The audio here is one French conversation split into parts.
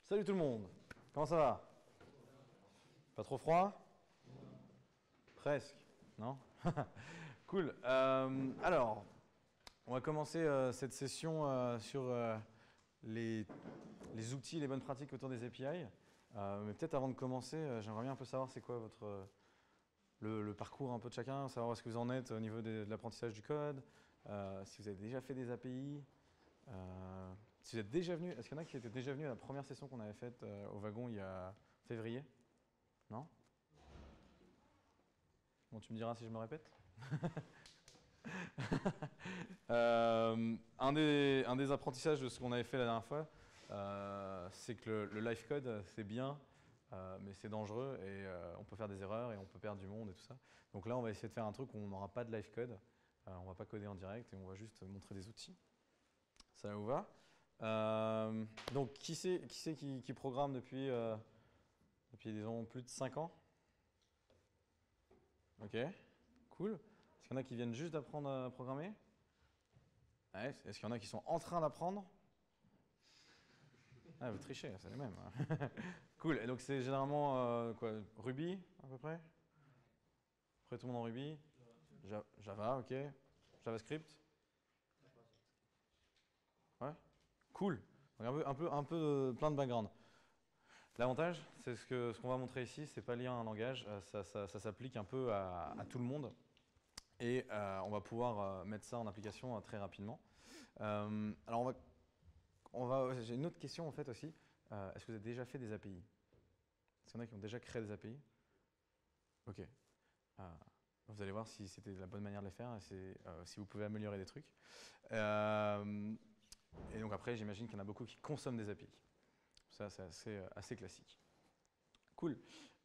Salut tout le monde, comment ça va? Pas trop froid? Presque, non? Cool. Alors, on va commencer cette session sur les outils, les bonnes pratiques autour des API. Mais peut-être avant de commencer, j'aimerais bien un peu savoir c'est quoi votre le parcours un peu de chacun, savoir où est-ce que vous en êtes au niveau de l'apprentissage du code, si vous avez déjà fait des API. Si vous êtes déjà venu, est-ce qu'il y en a qui étaient déjà venus à la première session qu'on avait faite au wagon il y a février? Non? Bon, tu me diras si je me répète. Un des apprentissages de ce qu'on avait fait la dernière fois, c'est que le live code, c'est bien, mais c'est dangereux et on peut faire des erreurs et on peut perdre du monde et tout ça. Donc là, on va essayer de faire un truc où on n'aura pas de live code, on ne va pas coder en direct et on va juste montrer des outils. Ça vous va? Donc, qui c'est qui programme depuis disons, plus de 5 ans? Ok, cool. Est-ce qu'il y en a qui viennent juste d'apprendre à programmer? Ouais, est-ce qu'il y en a qui sont en train d'apprendre? Ah, vous trichez, c'est les mêmes. Cool, et donc c'est généralement quoi, Ruby à peu près? Après tout le monde en Ruby? Java, ok. JavaScript? Ouais, cool. Donc un peu plein de background. L'avantage, c'est ce qu'on va montrer ici, c'est pas lié à un langage, ça s'applique un peu à tout le monde et on va pouvoir mettre ça en application très rapidement. Alors j'ai une autre question en fait aussi. Est-ce que vous avez déjà fait des API? Est-ce qu'il y en a qui ont déjà créé des API? Ok. Vous allez voir si c'était la bonne manière de les faire et si vous pouvez améliorer des trucs. Et donc après, j'imagine qu'il y en a beaucoup qui consomment des API. Ça, c'est assez classique. Cool.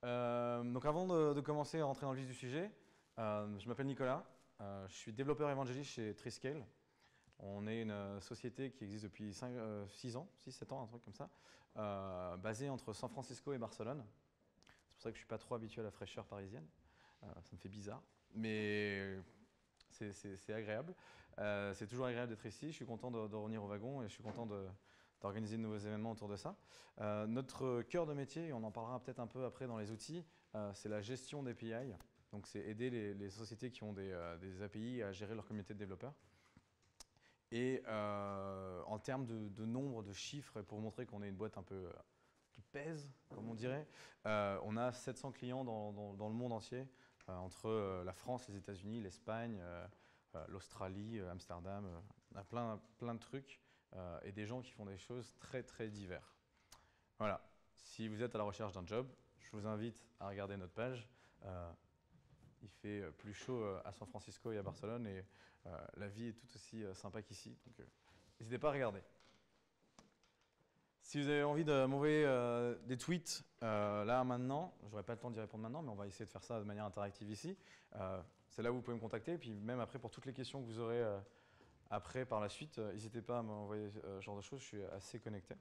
Donc avant de commencer à rentrer dans le vif du sujet, je m'appelle Nicolas, je suis développeur évangéliste chez Triscale. On est une société qui existe depuis 6 ans, 6-7 ans, un truc comme ça, basée entre San Francisco et Barcelone. C'est pour ça que je ne suis pas trop habitué à la fraîcheur parisienne. Ça me fait bizarre, mais c'est agréable. C'est toujours agréable d'être ici. Je suis content de revenir au wagon et je suis content d'organiser de nouveaux événements autour de ça. Notre cœur de métier, et on en parlera peut-être un peu après dans les outils, c'est la gestion d'API. Donc c'est aider les sociétés qui ont des API à gérer leur communauté de développeurs. Et en termes de nombre de chiffres, pour montrer qu'on est une boîte un peu qui pèse, comme on dirait, on a 700 clients dans le monde entier, entre la France, les États-Unis, l'Espagne, l'Australie, Amsterdam, on a plein de trucs et des gens qui font des choses très très diverses. Voilà, si vous êtes à la recherche d'un job, je vous invite à regarder notre page. Il fait plus chaud à San Francisco et à Barcelone et la vie est tout aussi sympa qu'ici, donc n'hésitez pas à regarder. Si vous avez envie de m'envoyer des tweets là maintenant, je n'aurai pas le temps d'y répondre maintenant, mais on va essayer de faire ça de manière interactive ici. C'est là où vous pouvez me contacter, et puis même après pour toutes les questions que vous aurez après par la suite, n'hésitez pas à m'envoyer ce genre de choses, je suis assez connecté.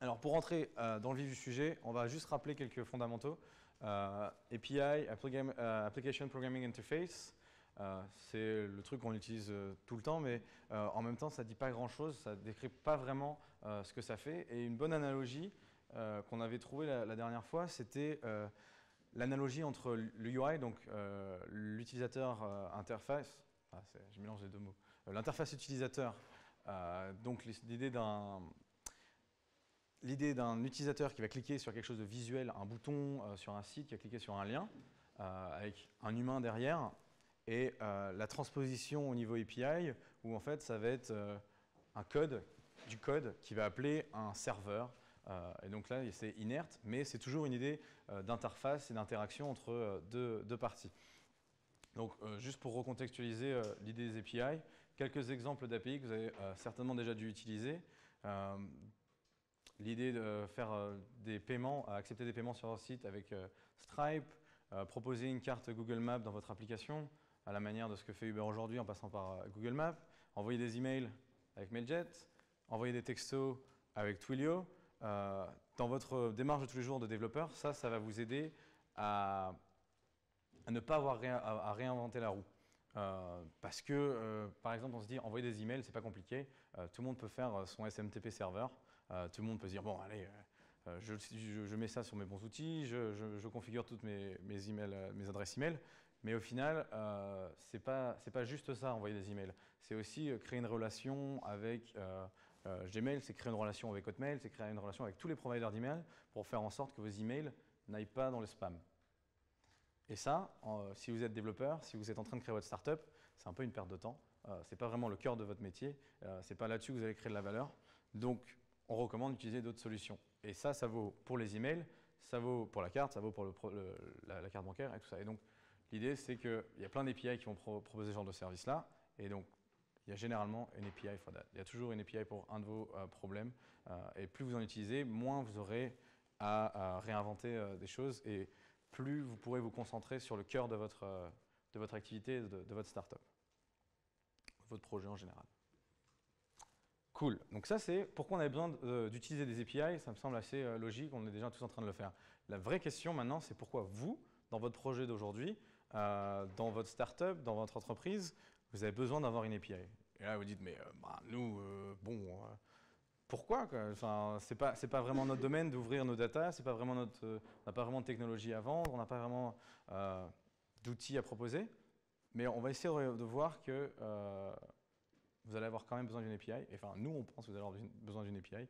Alors pour rentrer dans le vif du sujet, on va juste rappeler quelques fondamentaux. API, Application Programming Interface, c'est le truc qu'on utilise tout le temps, mais en même temps, ça ne dit pas grand-chose, ça ne décrit pas vraiment ce que ça fait. Et une bonne analogie qu'on avait trouvée la dernière fois, c'était l'analogie entre l'UI, donc l'utilisateur interface, je mélange les deux mots, l'interface utilisateur, donc l'idée d'un utilisateur qui va cliquer sur quelque chose de visuel, un bouton sur un site, qui va cliquer sur un lien, avec un humain derrière, et la transposition au niveau API, où en fait ça va être du code qui va appeler un serveur. Et donc là, c'est inerte, mais c'est toujours une idée d'interface et d'interaction entre deux parties. Donc juste pour recontextualiser l'idée des API, quelques exemples d'API que vous avez certainement déjà dû utiliser. L'idée de faire des paiements, accepter des paiements sur leur site avec Stripe, proposer une carte Google Maps dans votre application, à la manière de ce que fait Uber aujourd'hui en passant par Google Maps, envoyer des emails avec Mailjet, envoyer des textos avec Twilio. Dans votre démarche de tous les jours de développeur, ça va vous aider à ne pas avoir à réinventer la roue. Parce que, par exemple, on se dit envoyer des emails, c'est pas compliqué. Tout le monde peut faire son SMTP serveur. Tout le monde peut se dire, bon, allez, je mets ça sur mes bons outils, je configure toutes mes emails, mes adresses email. Mais au final, c'est pas juste ça, envoyer des emails. C'est aussi créer une relation avec Gmail, c'est créer une relation avec Hotmail, c'est créer une relation avec tous les providers d'email pour faire en sorte que vos emails n'aillent pas dans le spam. Et ça, si vous êtes développeur, si vous êtes en train de créer votre startup, c'est un peu une perte de temps. Ce n'est pas vraiment le cœur de votre métier. Ce n'est pas là-dessus que vous allez créer de la valeur. Donc, on recommande d'utiliser d'autres solutions. Et ça vaut pour les emails, ça vaut pour la carte, ça vaut pour la carte bancaire et tout ça. Et donc, l'idée, c'est qu'il y a plein d'API qui vont proposer ce genre de service-là. Et donc, il y a généralement une API for that. Il y a toujours une API pour un de vos problèmes. Et plus vous en utilisez, moins vous aurez à réinventer des choses. Et plus vous pourrez vous concentrer sur le cœur de votre activité, de votre startup, votre projet en général. Cool. Donc ça, c'est pourquoi on avait besoin d'utiliser des API. Ça me semble assez logique. On est déjà tous en train de le faire. La vraie question maintenant, c'est pourquoi vous, dans votre projet d'aujourd'hui, dans votre startup, dans votre entreprise, vous avez besoin d'avoir une API. Et là, vous dites, mais nous, pourquoi quoi? Enfin, c'est pas vraiment notre domaine d'ouvrir nos data, c'est pas vraiment on n'a pas vraiment de technologie à vendre, on n'a pas vraiment d'outils à proposer. Mais on va essayer de voir que vous allez avoir quand même besoin d'une API. Enfin, nous, on pense que vous allez avoir besoin d'une API.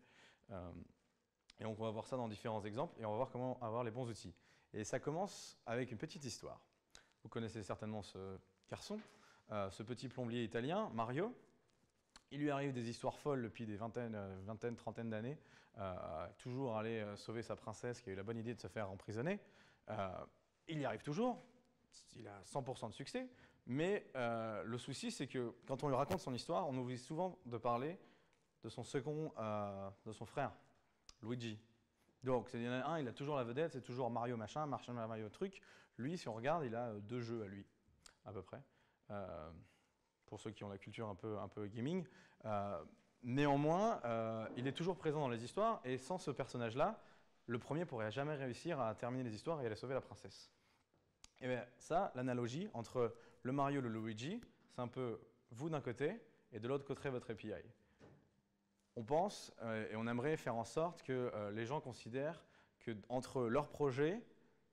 Et donc, on va voir ça dans différents exemples et on va voir comment avoir les bons outils. Et ça commence avec une petite histoire. Vous connaissez certainement ce garçon, ce petit plombier italien, Mario. Il lui arrive des histoires folles depuis des vingtaines, trentaines d'années, toujours aller sauver sa princesse qui a eu la bonne idée de se faire emprisonner. Il y arrive toujours, il a 100% de succès, mais le souci c'est que quand on lui raconte son histoire, on oublie souvent de parler de son frère, Luigi. Donc, il y en a un, il a toujours la vedette, c'est toujours Mario machin, Mario truc. Lui, si on regarde, il a 2 jeux à lui, à peu près. Pour ceux qui ont la culture un peu gaming. Néanmoins, il est toujours présent dans les histoires, et sans ce personnage-là, le premier pourrait jamais réussir à terminer les histoires et aller sauver la princesse. Et bien ça, l'analogie entre le Mario et le Luigi, c'est un peu vous d'un côté, et de l'autre côté votre API. On pense, et on aimerait faire en sorte que les gens considèrent qu'entre leur projet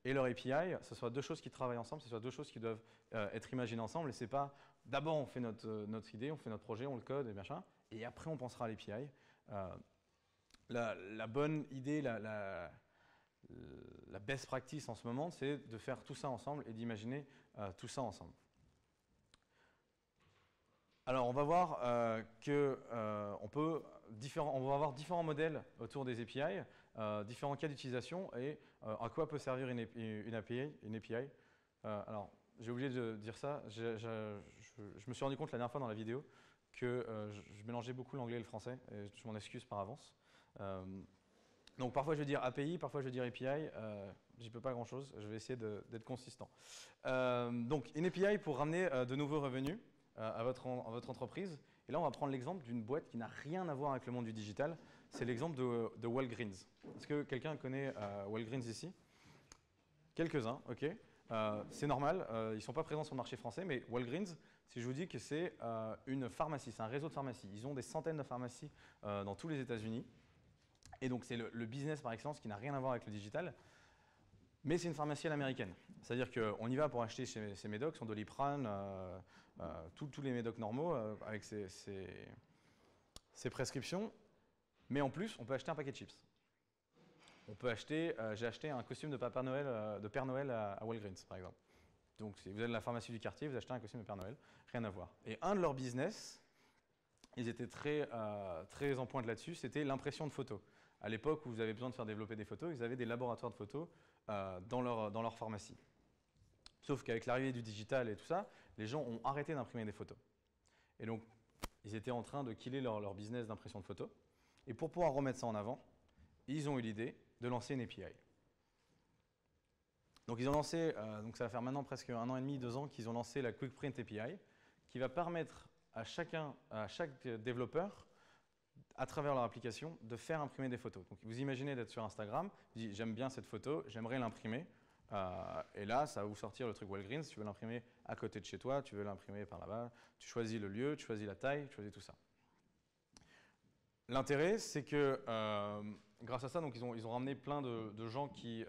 et leur API, ce soit 2 choses qui travaillent ensemble, ce soit 2 choses qui doivent être imaginées ensemble, et c'est pas d'abord on fait notre idée, on fait notre projet, on le code et machin, et après on pensera à l'API. La bonne idée, la best practice en ce moment, c'est de faire tout ça ensemble et d'imaginer tout ça ensemble. Alors on va voir on va avoir différents modèles autour des API, différents cas d'utilisation et à quoi peut servir une API. Alors, j'ai oublié de dire ça, je me suis rendu compte la dernière fois dans la vidéo que je mélangeais beaucoup l'anglais et le français, et je m'en excuse par avance. Donc parfois je vais dire API, parfois je vais dire API, j'y peux pas grand chose, je vais essayer d'être consistant. Donc une API pour ramener de nouveaux revenus à votre entreprise. Et là, on va prendre l'exemple d'une boîte qui n'a rien à voir avec le monde du digital. C'est l'exemple de Walgreens. Est-ce que quelqu'un connaît Walgreens ici? Quelques-uns, ok. C'est normal, ils ne sont pas présents sur le marché français, mais Walgreens, si je vous dis que c'est une pharmacie, c'est un réseau de pharmacies. Ils ont des centaines de pharmacies dans tous les États-Unis. Et donc, c'est le business par excellence qui n'a rien à voir avec le digital. Mais c'est une pharmacie à l'américaine. C'est-à-dire qu'on y va pour acheter ses médocs, son Doliprane, tous les médocs normaux avec ses prescriptions. Mais en plus, on peut acheter un paquet de chips. On peut acheter, j'ai acheté un costume de Père Noël à Walgreens, par exemple. Donc, si vous êtes de la pharmacie du quartier, vous achetez un costume de Père Noël, rien à voir. Et un de leurs business, ils étaient très en pointe là-dessus, c'était l'impression de photos. À l'époque où vous avez besoin de faire développer des photos, ils avaient des laboratoires de photos dans leur pharmacie. Sauf qu'avec l'arrivée du digital et tout ça, les gens ont arrêté d'imprimer des photos. Et donc, ils étaient en train de killer leur business d'impression de photos. Et pour pouvoir remettre ça en avant, ils ont eu l'idée de lancer une API. Donc, ils ont lancé, donc ça va faire maintenant presque 1 an et demi, 2 ans qu'ils ont lancé la Quick Print API, qui va permettre à chaque développeur, à travers leur application, de faire imprimer des photos. Donc, vous imaginez d'être sur Instagram, vous dites j'aime bien cette photo, j'aimerais l'imprimer. Et là, ça va vous sortir le truc Walgreens, tu veux l'imprimer à côté de chez toi, tu veux l'imprimer par là-bas, tu choisis le lieu, tu choisis la taille, tu choisis tout ça. L'intérêt, c'est que grâce à ça, donc, ils ont ramené plein de gens qui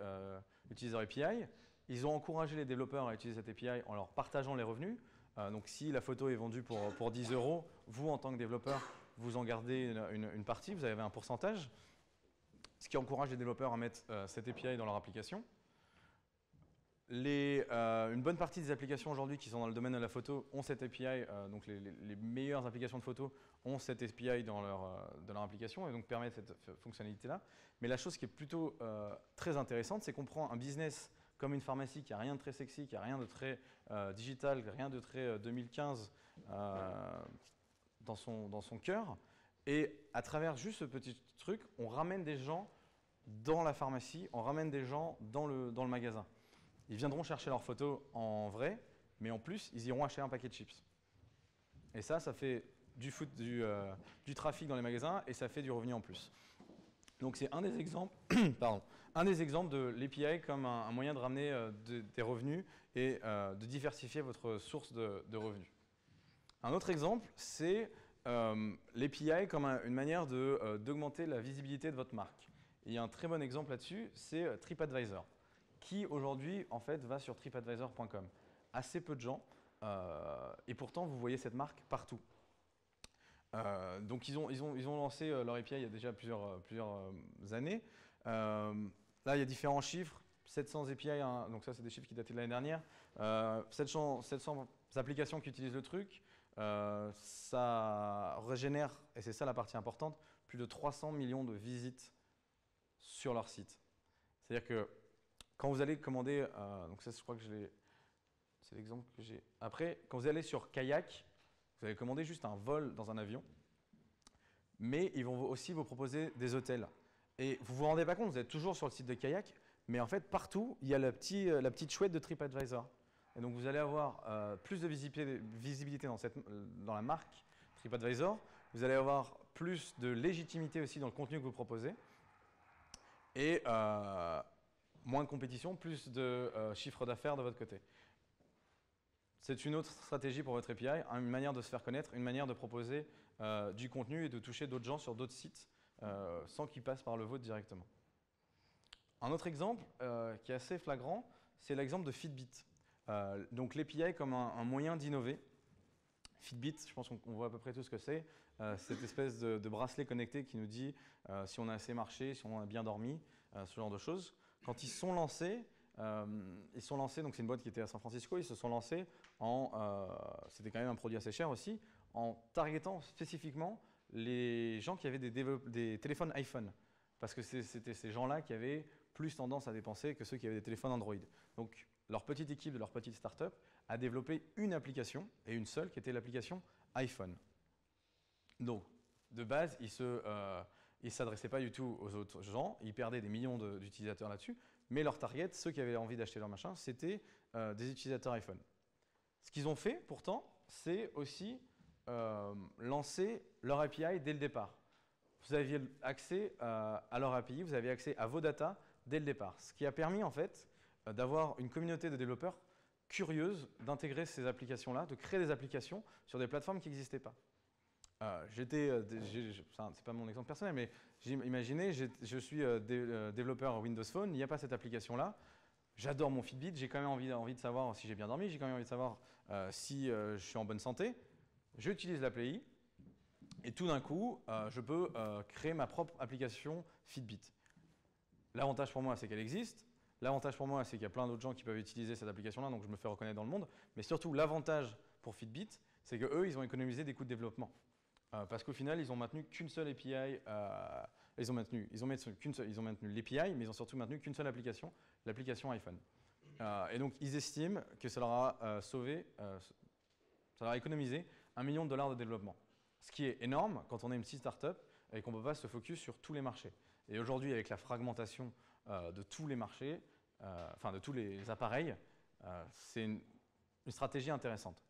utilisent leur API. Ils ont encouragé les développeurs à utiliser cette API en leur partageant les revenus. Donc si la photo est vendue pour 10 €, vous, en tant que développeur, vous en gardez une partie, vous avez un pourcentage, ce qui encourage les développeurs à mettre cette API dans leur application. Une bonne partie des applications aujourd'hui qui sont dans le domaine de la photo ont cette API, donc les meilleures applications de photo ont cette API dans leur application et donc permettent cette fonctionnalité-là. Mais la chose qui est plutôt très intéressante, c'est qu'on prend un business comme une pharmacie qui n'a rien de très sexy, qui n'a rien de très digital, rien de très 2015 dans son cœur. Et à travers juste ce petit truc, on ramène des gens dans la pharmacie, on ramène des gens dans le magasin. Ils viendront chercher leurs photos en vrai, mais en plus, ils iront acheter un paquet de chips. Et ça fait du trafic dans les magasins et ça fait du revenu en plus. Donc c'est un des exemples, un des exemples de l'API comme un moyen de ramener des revenus et de diversifier votre source de revenus. Un autre exemple, c'est l'API comme une manière d'augmenter la visibilité de votre marque. Et il y a un très bon exemple là-dessus, c'est TripAdvisor, qui aujourd'hui en fait va sur tripadvisor.com. Assez peu de gens, et pourtant vous voyez cette marque partout. Donc ils ont lancé leur API il y a déjà plusieurs années. Là il y a différents chiffres, 700 API, hein, donc ça c'est des chiffres qui dataient de l'année dernière, 700 applications qui utilisent le truc, ça régénère, et c'est ça la partie importante, plus de 300 millions de visites sur leur site. C'est-à-dire que quand vous allez commander, donc ça je crois que c'est l'exemple que j'ai. Après, quand vous allez sur Kayak, vous allez commander juste un vol dans un avion, mais ils vont aussi vous proposer des hôtels. Et vous ne vous rendez pas compte, vous êtes toujours sur le site de Kayak, mais en fait partout, il y a la petite chouette de TripAdvisor. Et donc vous allez avoir plus de visibilité dans la marque TripAdvisor, vous allez avoir plus de légitimité aussi dans le contenu que vous proposez, et moins de compétition, plus de chiffre d'affaires de votre côté. C'est une autre stratégie pour votre API, une manière de se faire connaître, une manière de proposer du contenu et de toucher d'autres gens sur d'autres sites sans qu'ils passent par le vôtre directement. Un autre exemple qui est assez flagrant, c'est l'exemple de Fitbit. Donc l'API comme un moyen d'innover. Fitbit, je pense qu'on voit à peu près tout ce que c'est. Cette espèce de bracelet connecté qui nous dit si on a assez marché, si on a bien dormi, ce genre de choses. Quand ils sont lancés, donc c'est une boîte qui était à San Francisco, ils se sont lancés c'était quand même un produit assez cher aussi, en targetant spécifiquement les gens qui avaient des téléphones iPhone. Parce que c'était ces gens-là qui avaient plus tendance à dépenser que ceux qui avaient des téléphones Android. Donc leur petite équipe de leur petite startup a développé une application, et une seule, qui était l'application iPhone. Donc de base, ils ne s'adressaient pas du tout aux autres gens, ils perdaient des millions d'utilisateurs là-dessus, mais leur target, ceux qui avaient envie d'acheter leur machin, c'était des utilisateurs iPhone. Ce qu'ils ont fait, pourtant, c'est aussi lancer leur API dès le départ. Vous aviez accès à leur API, vous aviez accès à vos datas dès le départ. Ce qui a permis, en fait, d'avoir une communauté de développeurs curieuse d'intégrer ces applications-là, de créer des applications sur des plateformes qui n'existaient pas. C'est pas mon exemple personnel, mais imaginez, je suis développeur Windows Phone, il n'y a pas cette application-là. J'adore mon Fitbit, j'ai quand même envie de savoir si j'ai bien dormi, j'ai quand même envie de savoir si je suis en bonne santé. J'utilise l'API et tout d'un coup, je peux créer ma propre application Fitbit. L'avantage pour moi, c'est qu'elle existe. L'avantage pour moi, c'est qu'il y a plein d'autres gens qui peuvent utiliser cette application-là, donc je me fais reconnaître dans le monde. Mais surtout, l'avantage pour Fitbit, c'est qu'eux, ils ont économisé des coûts de développement. Parce qu'au final, ils ont maintenu qu'une seule API. Ils ont maintenu l'API, mais ils ont surtout maintenu qu'une seule application, l'application iPhone. Et donc, ils estiment que ça leur a ça leur a économisé $1 million de développement. Ce qui est énorme quand on est une petite startup et qu'on ne peut pas se focus sur tous les marchés. Et aujourd'hui, avec la fragmentation de tous les marchés, de tous les appareils, c'est une stratégie intéressante.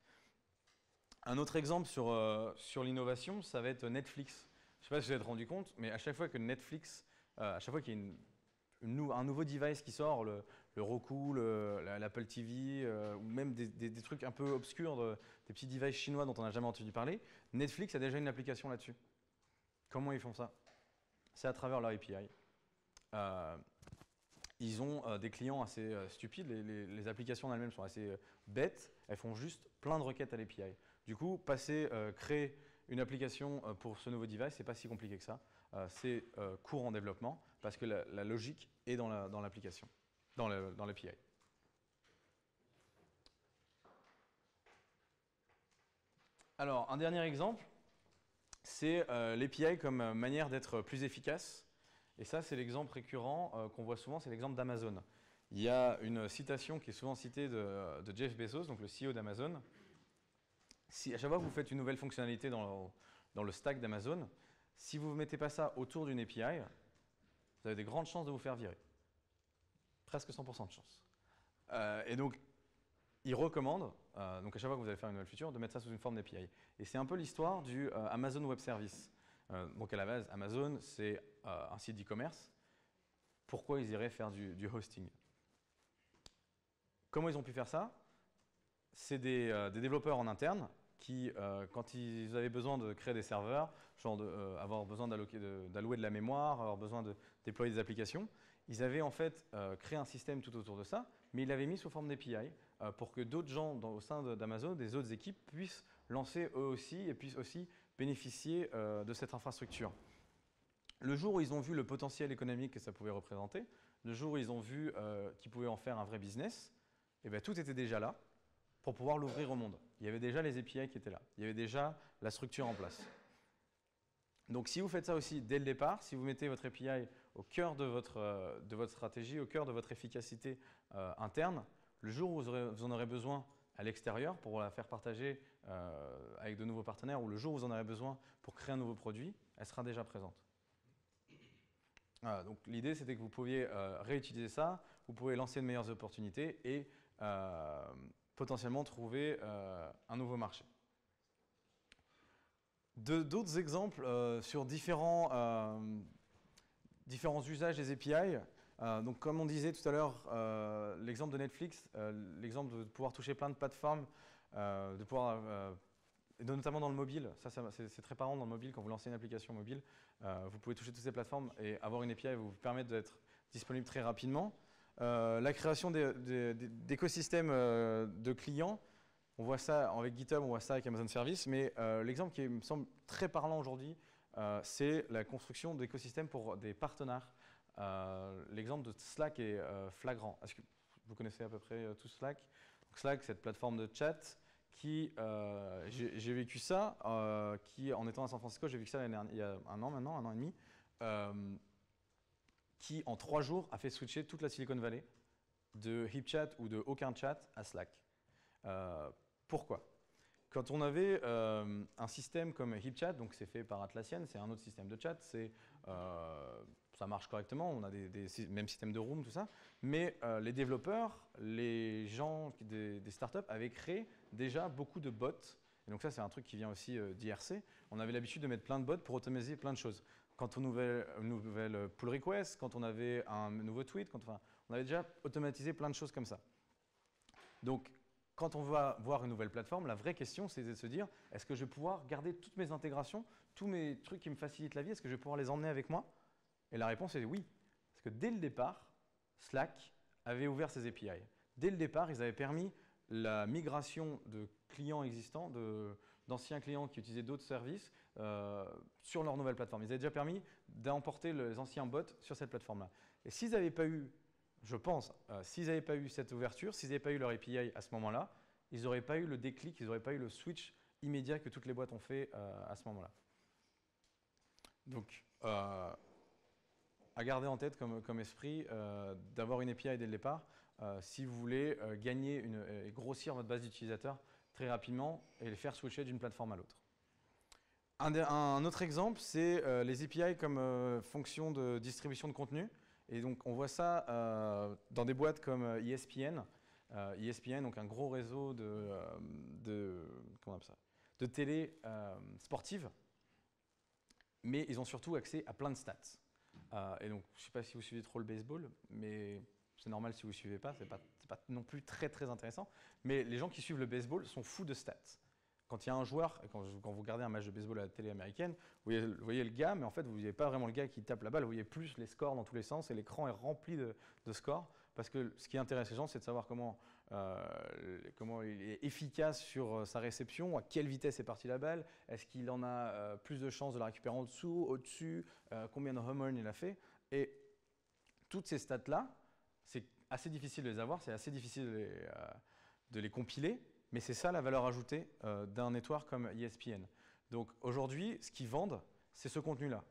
Un autre exemple sur l'innovation, ça va être Netflix. Je ne sais pas si vous vous êtes rendu compte, mais à chaque fois que Netflix, à chaque fois qu'il y a un nouveau device qui sort, le Roku, l'Apple TV, ou même des trucs un peu obscurs, des petits devices chinois dont on n'a jamais entendu parler, Netflix a déjà une application là-dessus. Comment ils font ça? C'est à travers leur API. Ils ont des clients assez stupides, les applications en elles-mêmes sont assez bêtes, elles font juste plein de requêtes à l'API. Du coup, créer une application pour ce nouveau device, c'est pas si compliqué que ça. C'est court en développement parce que la logique est dans l'application, dans l'API. Alors, un dernier exemple, c'est l'API comme manière d'être plus efficace. Et ça, c'est l'exemple récurrent qu'on voit souvent, c'est l'exemple d'Amazon. Il y a une citation qui est souvent citée de Jeff Bezos, donc le CEO d'Amazon. Si à chaque fois que vous faites une nouvelle fonctionnalité dans le stack d'Amazon, si vous ne mettez pas ça autour d'une API, vous avez des grandes chances de vous faire virer. Presque 100% de chance. Et donc, il recommande, donc à chaque fois que vous allez faire une nouvelle feature, de mettre ça sous une forme d'API. Et c'est un peu l'histoire du Amazon Web Service. Donc à la base, Amazon, c'est un site d'e-commerce. Pourquoi ils iraient faire du hosting? Comment ils ont pu faire ça? C'est des développeurs en interne qui, quand ils avaient besoin de créer des serveurs, genre avoir besoin d'allouer de la mémoire, avoir besoin de déployer des applications, ils avaient en fait créé un système tout autour de ça, mais ils l'avaient mis sous forme d'API pour que d'autres gens au sein d'Amazon, des autres équipes, puissent lancer eux aussi et puissent aussi bénéficier de cette infrastructure. Le jour où ils ont vu le potentiel économique que ça pouvait représenter, le jour où ils ont vu qu'ils pouvaient en faire un vrai business, et bien, tout était déjà là pour pouvoir l'ouvrir au monde. Il y avait déjà les API qui étaient là. Il y avait déjà la structure en place. Donc si vous faites ça aussi dès le départ, si vous mettez votre API au cœur de votre stratégie, au cœur de votre efficacité interne, le jour où vous en aurez besoin à l'extérieur pour la faire partager avec de nouveaux partenaires, ou le jour où vous en aurez besoin pour créer un nouveau produit, elle sera déjà présente. Voilà, donc l'idée c'était que vous pouviez réutiliser ça, vous pouvez lancer de meilleures opportunités et potentiellement trouver un nouveau marché. D'autres exemples sur différents usages des API. Donc comme on disait tout à l'heure, l'exemple de Netflix, l'exemple de pouvoir toucher plein de plateformes, de pouvoir, et notamment dans le mobile, ça c'est très parlant dans le mobile, quand vous lancez une application mobile, vous pouvez toucher toutes ces plateformes et avoir une API vous permettre d'être disponible très rapidement. La création d'écosystèmes de clients, on voit ça avec GitHub, on voit ça avec Amazon Service, mais l'exemple qui me semble très parlant aujourd'hui, c'est la construction d'écosystèmes pour des partenaires. L'exemple de Slack est flagrant. Est-ce que vous connaissez à peu près tout Slack? Donc Slack, cette plateforme de chat qui, j'ai vécu ça, qui en étant à San Francisco, j'ai vécu ça il y a un an maintenant, un an et demi, qui en 3 jours a fait switcher toute la Silicon Valley de HipChat ou de aucun chat à Slack. Pourquoi? Quand on avait un système comme HipChat, donc c'est fait par Atlassian, c'est un autre système de chat, ça marche correctement, on a des mêmes systèmes de room, tout ça, mais les développeurs, les gens des startups avaient créé déjà beaucoup de bots. Et donc ça, c'est un truc qui vient aussi d'IRC. On avait l'habitude de mettre plein de bots pour automatiser plein de choses. Quand on ouvrait une nouvelle pull request, quand on avait un nouveau tweet, on avait déjà automatisé plein de choses comme ça. Donc, quand on va voir une nouvelle plateforme, la vraie question, c'est de se dire, est-ce que je vais pouvoir garder toutes mes intégrations, tous mes trucs qui me facilitent la vie, est-ce que je vais pouvoir les emmener avec moi? Et la réponse est oui. Parce que dès le départ, Slack avait ouvert ses API. Dès le départ, ils avaient permis la migration de clients existants, d'anciens clients qui utilisaient d'autres services sur leur nouvelle plateforme. Ils avaient déjà permis d'emporter les anciens bots sur cette plateforme-là. Et s'ils n'avaient pas eu, je pense, s'ils n'avaient pas eu cette ouverture, s'ils n'avaient pas eu leur API à ce moment-là, ils n'auraient pas eu le déclic, ils n'auraient pas eu le switch immédiat que toutes les boîtes ont fait à ce moment-là. Donc, à garder en tête comme esprit d'avoir une API dès le départ si vous voulez gagner et grossir votre base d'utilisateurs très rapidement et les faire switcher d'une plateforme à l'autre. Un autre exemple, c'est les API comme fonction de distribution de contenu. Et donc, on voit ça dans des boîtes comme ESPN. ESPN, donc un gros réseau comment on appelle ça, de télé sportive. Mais ils ont surtout accès à plein de stats. Et donc, je ne sais pas si vous suivez trop le baseball, mais c'est normal si vous ne suivez pas, c'est pas non plus très très intéressant. Mais les gens qui suivent le baseball sont fous de stats. quand il y a un joueur, quand vous regardez un match de baseball à la télé américaine, vous voyez le gars, mais en fait, vous ne voyez pas vraiment le gars qui tape la balle, vous voyez plus les scores dans tous les sens et l'écran est rempli de scores. Parce que ce qui intéresse les gens, c'est de savoir comment il est efficace sur sa réception, à quelle vitesse est partie la balle, est-ce qu'il en a plus de chances de la récupérer en dessous, au-dessus, combien de home runs il a fait. Et toutes ces stats-là, c'est assez difficile de les avoir, c'est assez difficile de les compiler, mais c'est ça la valeur ajoutée d'un network comme ESPN. Donc aujourd'hui, ce qu'ils vendent, c'est ce contenu-là.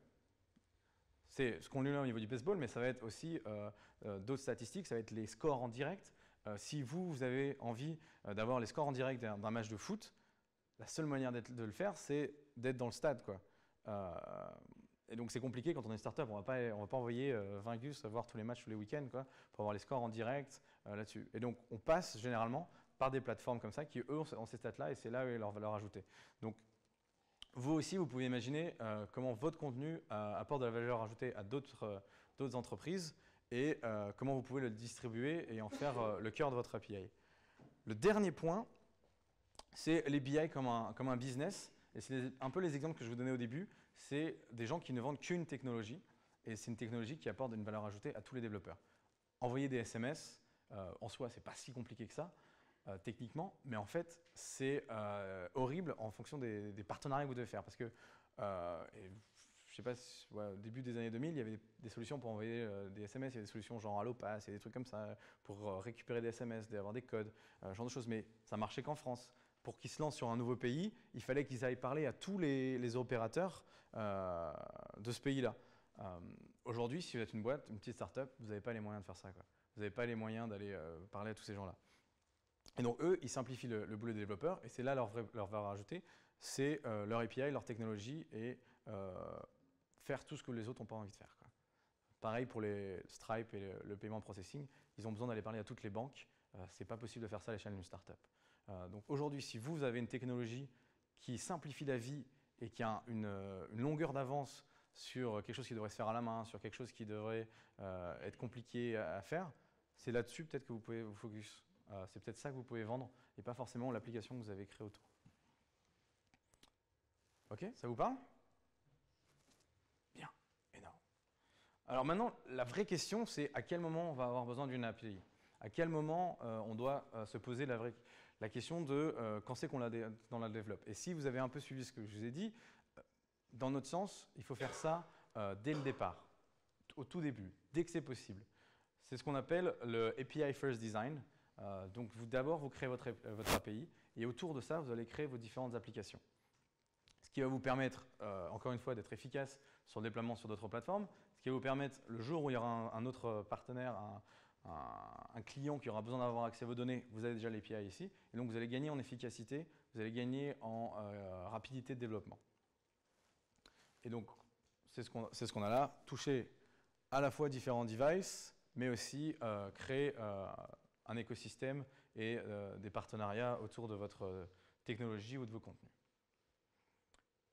C'est ce contenu-là au niveau du baseball, mais ça va être aussi d'autres statistiques, ça va être les scores en direct. Si vous avez envie d'avoir les scores en direct d'un match de foot, la seule manière de le faire, c'est d'être dans le stade, quoi. Et donc c'est compliqué quand on est une startup, on ne va pas envoyer 20 gus voir tous les matchs tous les week-ends, quoi, pour avoir les scores en direct là-dessus. Et donc on passe généralement par des plateformes comme ça qui, eux, ont ces stats-là et c'est là où est leur valeur ajoutée. Donc vous aussi, vous pouvez imaginer comment votre contenu apporte de la valeur ajoutée à d'autres entreprises et comment vous pouvez le distribuer et en faire le cœur de votre API. Le dernier point, c'est les BI comme un business. Et c'est un peu les exemples que je vous donnais au début. C'est des gens qui ne vendent qu'une technologie. Et c'est une technologie qui apporte une valeur ajoutée à tous les développeurs. Envoyer des SMS, en soi, ce n'est pas si compliqué que ça, techniquement. Mais en fait, c'est horrible en fonction des partenariats que vous devez faire. Parce que, je sais pas, au début des années 2000, il y avait des solutions pour envoyer des SMS. Il y a des solutions genre AlloPass, il y a des trucs comme ça pour récupérer des SMS, avoir des codes, genre de choses. Mais ça marchait qu'en France. Pour qu'ils se lancent sur un nouveau pays, il fallait qu'ils aillent parler à tous les opérateurs de ce pays-là. Aujourd'hui, si vous êtes une boîte, une petite start-up, vous n'avez pas les moyens de faire ça, quoi. Vous n'avez pas les moyens d'aller parler à tous ces gens-là. Et donc, eux, ils simplifient le boulot des développeurs, et c'est là leur valeur ajoutée, c'est leur API, leur technologie, et faire tout ce que les autres n'ont pas envie de faire, quoi. Pareil pour les Stripe et le payment processing, ils ont besoin d'aller parler à toutes les banques. Ce n'est pas possible de faire ça à l'échelle d'une start-up. Donc aujourd'hui, si vous avez une technologie qui simplifie la vie et qui a une longueur d'avance sur quelque chose qui devrait se faire à la main, sur quelque chose qui devrait être compliqué à faire, c'est là-dessus peut-être que vous pouvez vous focus. C'est peut-être ça que vous pouvez vendre et pas forcément l'application que vous avez créée autour. Ok, ça vous parle? Bien, énorme. Alors maintenant, la vraie question, c'est à quel moment on va avoir besoin d'une API? À quel moment on doit se poser la question de quand c'est qu'on la développe? Et si vous avez un peu suivi ce que je vous ai dit, dans notre sens, il faut faire ça dès le départ, au tout début, dès que c'est possible. C'est ce qu'on appelle le API First Design. Donc d'abord, vous créez votre API et autour de ça, vous allez créer vos différentes applications. Ce qui va vous permettre, encore une fois, d'être efficace sur le déploiement sur d'autres plateformes, ce qui va vous permettre, le jour où il y aura un autre partenaire, un client qui aura besoin d'avoir accès à vos données, vous avez déjà l'API ici, et donc vous allez gagner en efficacité, vous allez gagner en rapidité de développement. Et donc, c'est ce qu'on a là, toucher à la fois différents devices, mais aussi créer un écosystème et des partenariats autour de votre technologie ou de vos contenus.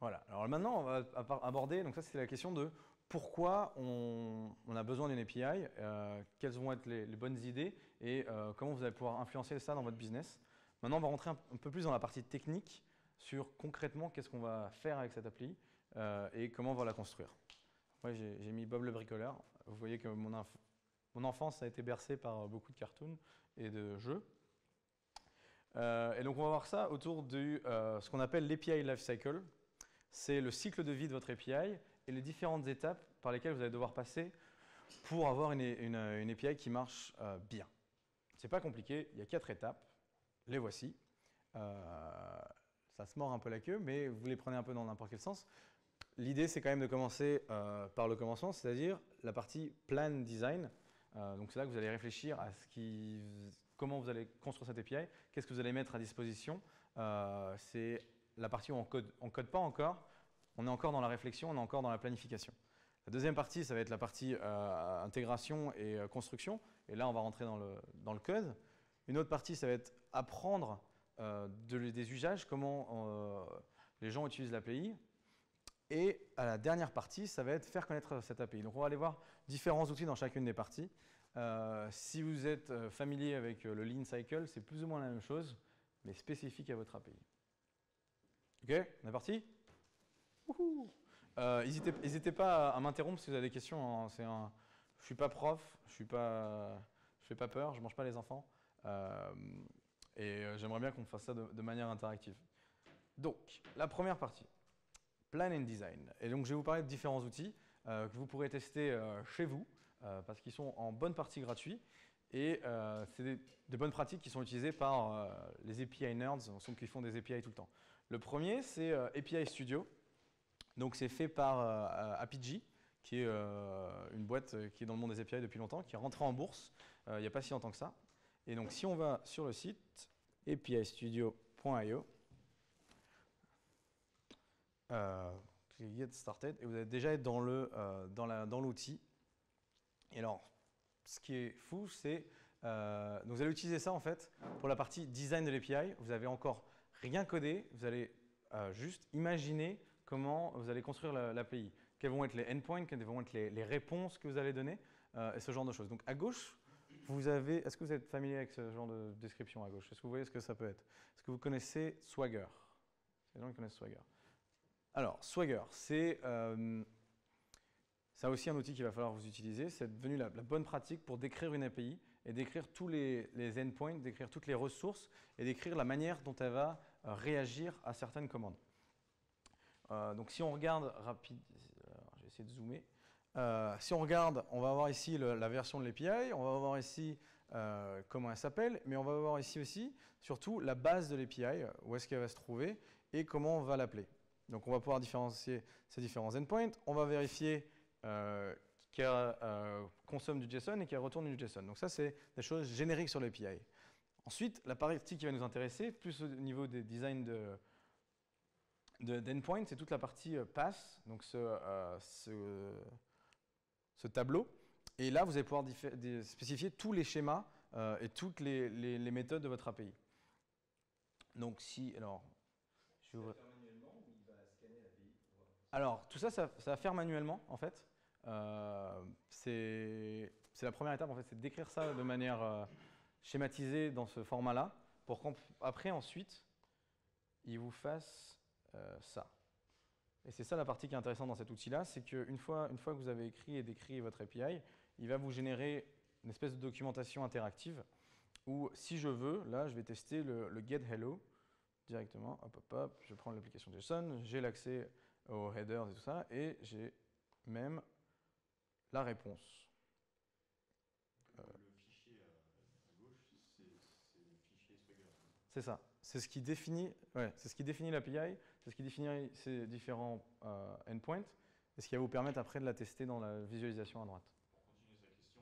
Voilà, alors maintenant on va aborder, donc ça c'est la question de pourquoi on a besoin d'une API, quelles vont être les bonnes idées et comment vous allez pouvoir influencer ça dans votre business. Maintenant on va rentrer un peu plus dans la partie technique sur concrètement qu'est-ce qu'on va faire avec cette appli et comment on va la construire. Moi j'ai mis Bob le bricoleur, vous voyez que mon enfance a été bercée par beaucoup de cartoons et de jeux. Et donc on va voir ça autour de ce qu'on appelle l'API Lifecycle. C'est le cycle de vie de votre API et les différentes étapes par lesquelles vous allez devoir passer pour avoir une API qui marche bien. Ce n'est pas compliqué, il y a 4 étapes, les voici. Ça se mord un peu la queue, mais vous les prenez un peu dans n'importe quel sens. L'idée, c'est quand même de commencer par le commencement, c'est-à-dire la partie plan design. Donc c'est là que vous allez réfléchir à comment vous allez construire cette API, qu'est-ce que vous allez mettre à disposition. C'est la partie où on ne code pas encore, on est encore dans la réflexion, on est encore dans la planification. La deuxième partie, ça va être la partie intégration et construction. Et là, on va rentrer dans le code. Une autre partie, ça va être apprendre des usages, comment les gens utilisent l'API. Et à la dernière partie, ça va être faire connaître cette API. Donc, on va aller voir différents outils dans chacune des parties. Si vous êtes familier avec le Lean Cycle, c'est plus ou moins la même chose, mais spécifique à votre API. Ok, on est parti? N'hésitez pas à m'interrompre si vous avez des questions. Hein. Je suis pas prof, je fais pas peur, je mange pas les enfants. J'aimerais bien qu'on fasse ça de manière interactive. Donc, la première partie, Plan and Design. Et donc, je vais vous parler de différents outils que vous pourrez tester chez vous parce qu'ils sont en bonne partie gratuits. Et c'est des bonnes pratiques qui sont utilisées par les API nerds, qui font des API tout le temps. Le premier, c'est API Studio. Donc, c'est fait par Apigee, qui est une boîte qui est dans le monde des API depuis longtemps, qui est rentrée en bourse il n'y a pas si longtemps que ça. Et donc, si on va sur le site apistudio.io, Get Started, et vous allez déjà être dans l'outil. Et alors, ce qui est fou, c'est donc vous allez utiliser ça en fait pour la partie design de l'API. Vous n'avez encore rien codé, vous allez juste imaginer comment vous allez construire l'API. Quels vont être les endpoints, quelles vont être les réponses que vous allez donner, et ce genre de choses. Donc à gauche, est-ce que vous êtes familier avec ce genre de description à gauche? Est-ce que vous voyez ce que ça peut être? Est-ce que vous connaissez Swagger? Les gens qui connaissent Swagger. Alors, Swagger, c'est aussi un outil qu'il va falloir vous utiliser. C'est devenu la bonne pratique pour décrire une API et décrire tous les endpoints, décrire toutes les ressources et décrire la manière dont elle va réagir à certaines commandes. Donc, si on regarde rapide, je vais essayer de zoomer. Si on regarde, on va avoir ici la version de l'API, on va voir ici comment elle s'appelle, mais on va voir ici aussi, surtout, la base de l'API, où est-ce qu'elle va se trouver et comment on va l'appeler. Donc, on va pouvoir différencier ces différents endpoints. On va vérifier qu'elle consomme du JSON et qu'elle retourne du JSON. Donc, ça, c'est des choses génériques sur l'API. Ensuite, la partie qui va nous intéresser, plus au niveau des designs d'endpoint, c'est toute la partie pass, donc ce tableau. Et là, vous allez pouvoir spécifier tous les schémas et toutes les méthodes de votre API. Donc, alors, tout ça, ça va faire manuellement, en fait. C'est la première étape, en fait, c'est d'écrire ça de manière schématisée dans ce format-là, pour qu'après, ensuite, il vous fasse ça. Et c'est ça la partie qui est intéressante dans cet outil-là, c'est qu'une fois que vous avez écrit et décrit votre API, il va vous générer une espèce de documentation interactive où, si je veux, là, je vais tester le get hello directement. Hop, hop, hop, je prends l'application JSON, j'ai l'accès aux headers et tout ça, et j'ai même la réponse. Le fichier à gauche, c'est le fichier Swagger. C'est ça. C'est ce qui définit, c'est ce qui définit l'API, c'est ce qui définit ces différents endpoints, et ce qui va vous permettre après de la tester dans la visualisation à droite. Pour continuer sa question,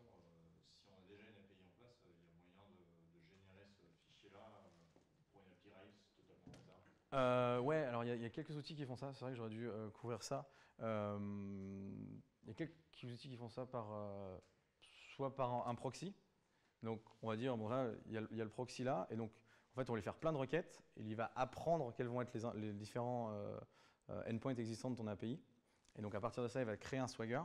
si on a déjà une API en place, il y a moyen de générer ce fichier-là pour une API Rails totalement hasard. Ouais, alors il y a quelques outils qui font ça. C'est vrai que j'aurais dû couvrir ça. Il y a quelques outils qui font ça soit par un proxy. Donc on va dire, bon là, il y a le proxy là, et donc en fait on va lui faire plein de requêtes, et il va apprendre quels vont être les différents endpoints existants de ton API. Et donc à partir de ça, il va créer un Swagger,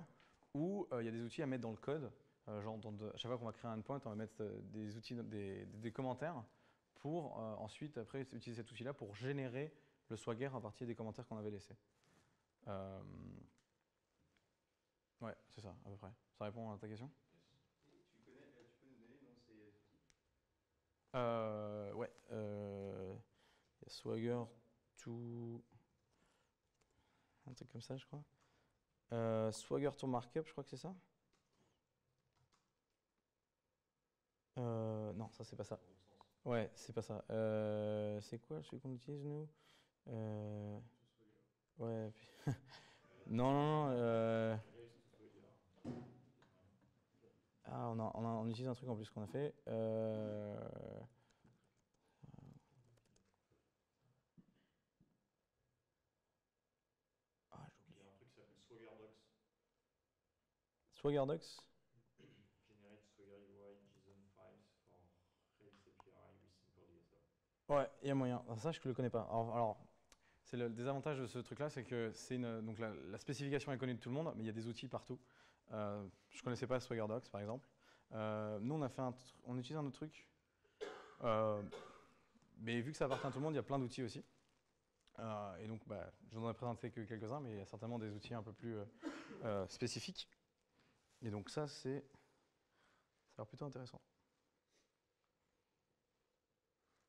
ou il y a des outils à mettre dans le code. Genre, à chaque fois qu'on va créer un endpoint, on va mettre des commentaires pour ensuite, après, utiliser cet outil-là pour générer le Swagger à partir des commentaires qu'on avait laissés. Ouais, c'est ça, à peu près. Ça répond à ta question? Tu peux nous donner le nom de ces outils? Ouais. Il y a Swagger to... un truc comme ça, je crois. Swagger to Markup, je crois que c'est ça. Non, ça, c'est pas ça. Ouais, c'est pas ça. C'est quoi celui qu'on utilise, nous? Ouais. Non. Ah, on utilise un truc en plus qu'on a fait. Ah, j'ai oublié. Il y a un truc qui s'appelle Swagger Docs. Swagger Docs? Generate Swagger UI JSON files for Rails API with simple DSL. Ouais, il y a moyen. Alors, ça, je ne le connais pas. Alors c'est le désavantage de ce truc-là, c'est que donc la spécification est connue de tout le monde, mais il y a des outils partout. Je ne connaissais pas Swagger Docs, par exemple. Nous, on utilise un autre truc. Mais vu que ça appartient à tout le monde, il y a plein d'outils aussi. Et donc, je n'en ai présenté que quelques-uns, mais il y a certainement des outils un peu plus spécifiques. Et donc ça a l'air plutôt intéressant.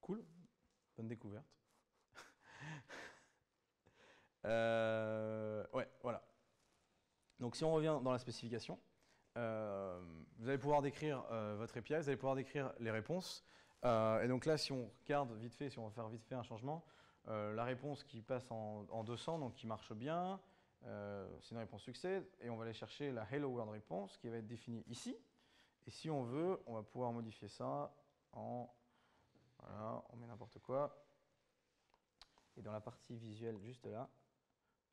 Cool, bonne découverte. Ouais, voilà. Donc si on revient dans la spécification, vous allez pouvoir décrire votre API, vous allez pouvoir décrire les réponses. Et donc là, si on regarde vite fait, si on va faire vite fait un changement, la réponse qui passe en 200, donc qui marche bien, c'est une réponse succès, et on va aller chercher la Hello World réponse qui va être définie ici. Et si on veut, on va pouvoir modifier ça en... Voilà, on met n'importe quoi. Et dans la partie visuelle juste là,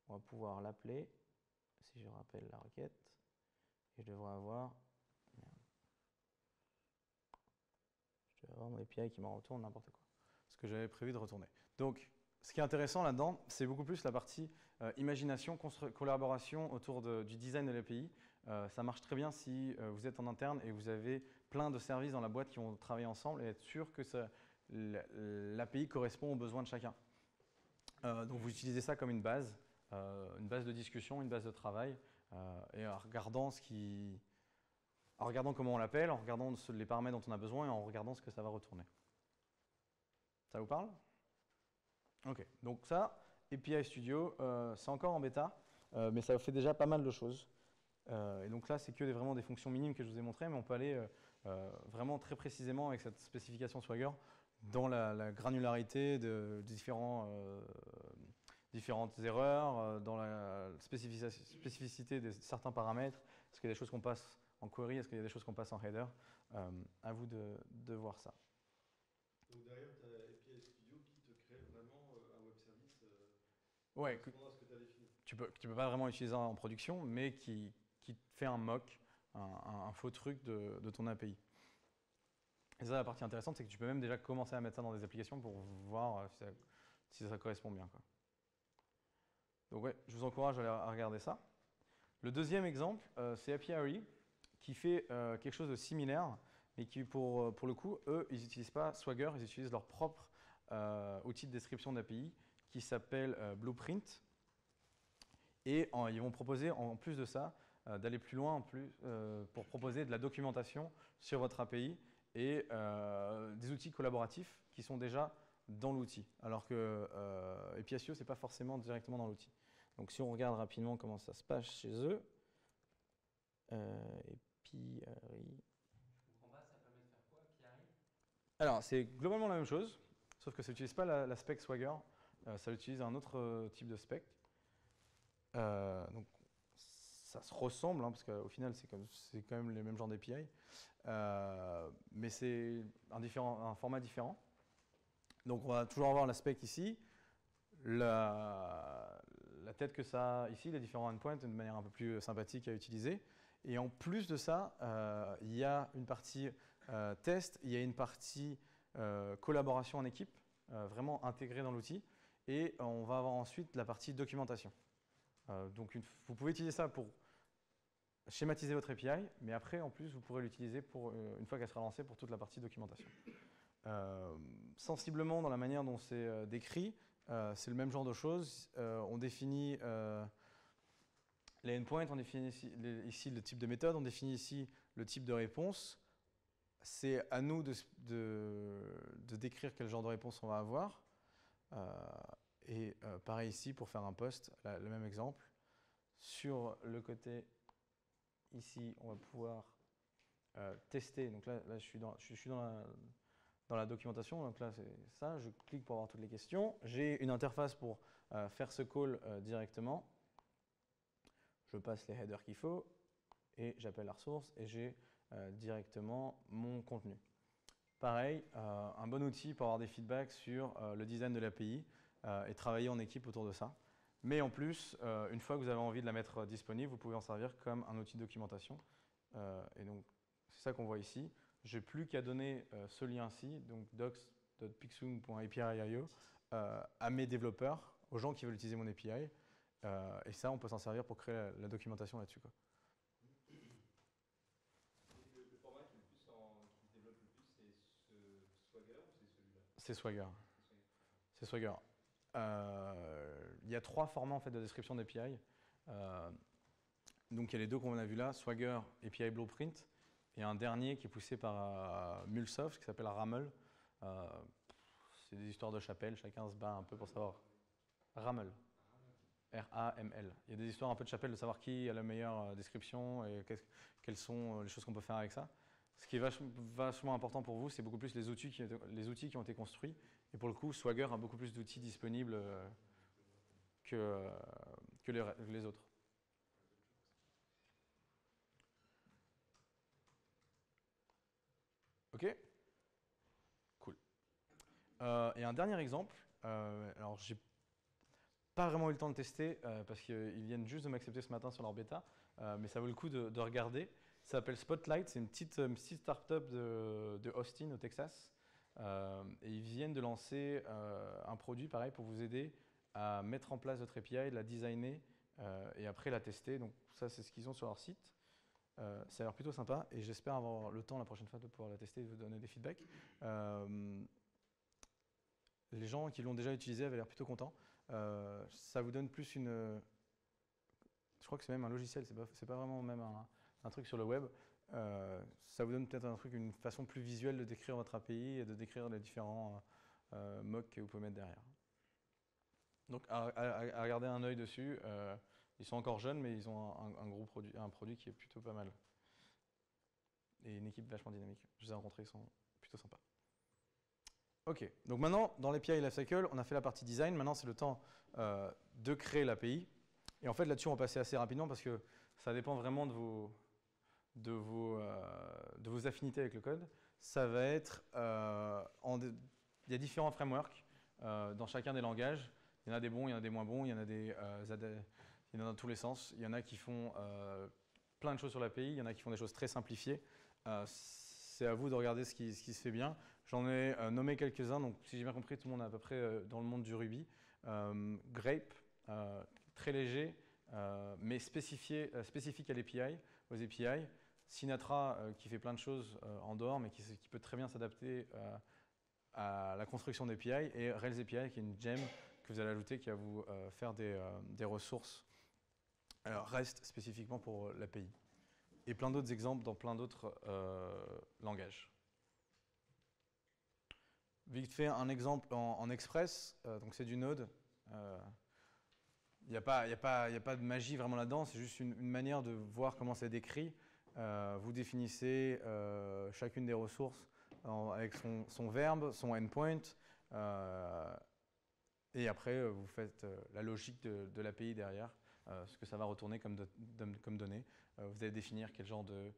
on va pouvoir l'appeler, si je rappelle la requête, et je devrais avoir mon API qui m'en retourne n'importe quoi. Ce que j'avais prévu de retourner. Donc, ce qui est intéressant là-dedans, c'est beaucoup plus la partie imagination, collaboration autour du design de l'API. Ça marche très bien si vous êtes en interne et vous avez plein de services dans la boîte qui vont travailler ensemble et être sûr que l'API correspond aux besoins de chacun. Donc, vous utilisez ça comme une base de discussion, une base de travail, et en regardant comment on l'appelle, en regardant les paramètres dont on a besoin et en regardant ce que ça va retourner. Ça vous parle? Ok, donc ça, API Studio, c'est encore en bêta, mais ça fait déjà pas mal de choses. Et donc là, c'est que vraiment des fonctions minimes que je vous ai montrées, mais on peut aller vraiment très précisément avec cette spécification Swagger dans la granularité de différentes erreurs, dans la spécificité de certains paramètres. Est-ce qu'il y a des choses qu'on passe en query, est-ce qu'il y a des choses qu'on passe en header? À vous de voir ça. Donc derrière, tu as API Studio qui te crée vraiment un web service ouais, correspondant à ce que tu as défini. Tu peux pas vraiment utiliser en production, mais qui fait un mock, un faux truc de ton API. Et ça, la partie intéressante, c'est que tu peux même déjà commencer à mettre ça dans des applications pour voir si ça correspond bien, quoi. Donc ouais, je vous encourage à regarder ça. Le deuxième exemple, c'est Apiary, qui fait quelque chose de similaire, mais qui, pour le coup, eux, ils n'utilisent pas Swagger, ils utilisent leur propre outil de description d'API qui s'appelle Blueprint. Et ils vont proposer, en plus de ça, d'aller plus loin pour proposer de la documentation sur votre API et des outils collaboratifs qui sont déjà dans l'outil. Alors que API-SEO, ce n'est pas forcément directement dans l'outil. Donc si on regarde rapidement comment ça se passe chez eux, API. Je comprends pas, ça permet de faire quoi, API? Alors c'est globalement la même chose, sauf que ça n'utilise pas la spec Swagger, ça utilise un autre type de spec. Donc ça se ressemble, hein, parce qu'au final c'est quand même les mêmes genres d'API, mais c'est un format différent. Donc on va toujours avoir la spec ici, la tête que ça a ici, les différents endpoints de manière un peu plus sympathique à utiliser. Et en plus de ça, il y a une partie test, il y a une partie collaboration en équipe, vraiment intégrée dans l'outil. Et on va avoir ensuite la partie documentation. Donc vous pouvez utiliser ça pour schématiser votre API, mais après, en plus, vous pourrez l'utiliser une fois qu'elle sera lancée pour toute la partie documentation. Sensiblement, dans la manière dont c'est décrit, c'est le même genre de choses. On définit les endpoints, on définit ici le type de méthode, on définit ici le type de réponse. C'est à nous de décrire quel genre de réponse on va avoir. Et pareil ici, pour faire un post, le même exemple. Sur le côté, ici, on va pouvoir tester. Donc là je suis dans la documentation. Donc là, c'est ça. Je clique pour avoir toutes les questions. J'ai une interface pour faire ce call directement. Je passe les headers qu'il faut et j'appelle la ressource et j'ai directement mon contenu. Pareil, un bon outil pour avoir des feedbacks sur le design de l'API et travailler en équipe autour de ça. Mais en plus, une fois que vous avez envie de la mettre disponible, vous pouvez en servir comme un outil de documentation. Et donc, c'est ça qu'on voit ici. Je n'ai plus qu'à donner ce lien-ci, donc docs.pixum.api.io, à mes développeurs, aux gens qui veulent utiliser mon API. Et ça, on peut s'en servir pour créer la documentation là-dessus, quoi. Le format qui se développe le plus, c'est ce Swagger ou c'est celui-là? C'est Swagger. C'est Swagger. il y a 3 formats en fait, de description d'API. Donc il y a les deux qu'on a vus là, Swagger, API Blueprint, et un dernier qui est poussé par Mulsoft qui s'appelle Ramel. C'est des histoires de chapelle, chacun se bat un peu pour savoir. Ramel. R-A-M-L. Il y a des histoires un peu de chapelle de savoir qui a la meilleure description et quelles sont les choses qu'on peut faire avec ça. Ce qui est vachement important pour vous, c'est beaucoup plus les outils qui ont été construits. Et pour le coup, Swagger a beaucoup plus d'outils disponibles que les autres. OK. Cool. Et un dernier exemple. Alors, j'ai pas vraiment eu le temps de tester parce qu'ils viennent juste de m'accepter ce matin sur leur bêta, mais ça vaut le coup de regarder. Ça s'appelle Spotlight, c'est une petite start-up de Austin au Texas. Et ils viennent de lancer un produit pareil pour vous aider à mettre en place votre API, la designer et après la tester. Donc ça, c'est ce qu'ils ont sur leur site. Ça a l'air plutôt sympa et j'espère avoir le temps la prochaine fois de pouvoir la tester et de vous donner des feedbacks. Les gens qui l'ont déjà utilisé avaient l'air plutôt contents. Ça vous donne plus une... Je crois que c'est même un logiciel, c'est pas vraiment même un truc sur le web. Ça vous donne peut-être une façon plus visuelle de décrire votre API et de décrire les différents mocks que vous pouvez mettre derrière. Donc à garder un œil dessus. Ils sont encore jeunes, mais ils ont un produit qui est plutôt pas mal. Et une équipe vachement dynamique. Je les ai rencontrés, ils sont plutôt sympas. OK, donc maintenant, dans l'API Lifecycle, on a fait la partie design. Maintenant, c'est le temps de créer l'API. Et en fait, là-dessus, on va passer assez rapidement parce que ça dépend vraiment de vos affinités avec le code. Ça va être... il y a différents frameworks dans chacun des langages. Il y en a des bons, il y en a des moins bons, il y en a il y en a dans tous les sens. Il y en a qui font plein de choses sur l'API, il y en a qui font des choses très simplifiées. C'est à vous de regarder ce qui se fait bien. J'en ai nommé quelques-uns, donc si j'ai bien compris, tout le monde est à peu près dans le monde du Ruby. Grape, très léger, mais spécifique à l'API, aux API. Sinatra, qui fait plein de choses en dehors, mais qui peut très bien s'adapter à la construction d'API. Et Rails API, qui est une gem que vous allez ajouter, qui va vous faire des ressources REST spécifiquement pour l'API. Et plein d'autres exemples dans plein d'autres langages. Vite fait, un exemple en Express, donc c'est du Node. Il n'y a pas de magie vraiment là-dedans, c'est juste une manière de voir comment c'est décrit. Vous définissez chacune des ressources avec son verbe, son endpoint, et après vous faites la logique de l'API derrière, ce que ça va retourner comme données. Vous allez définir quel genre de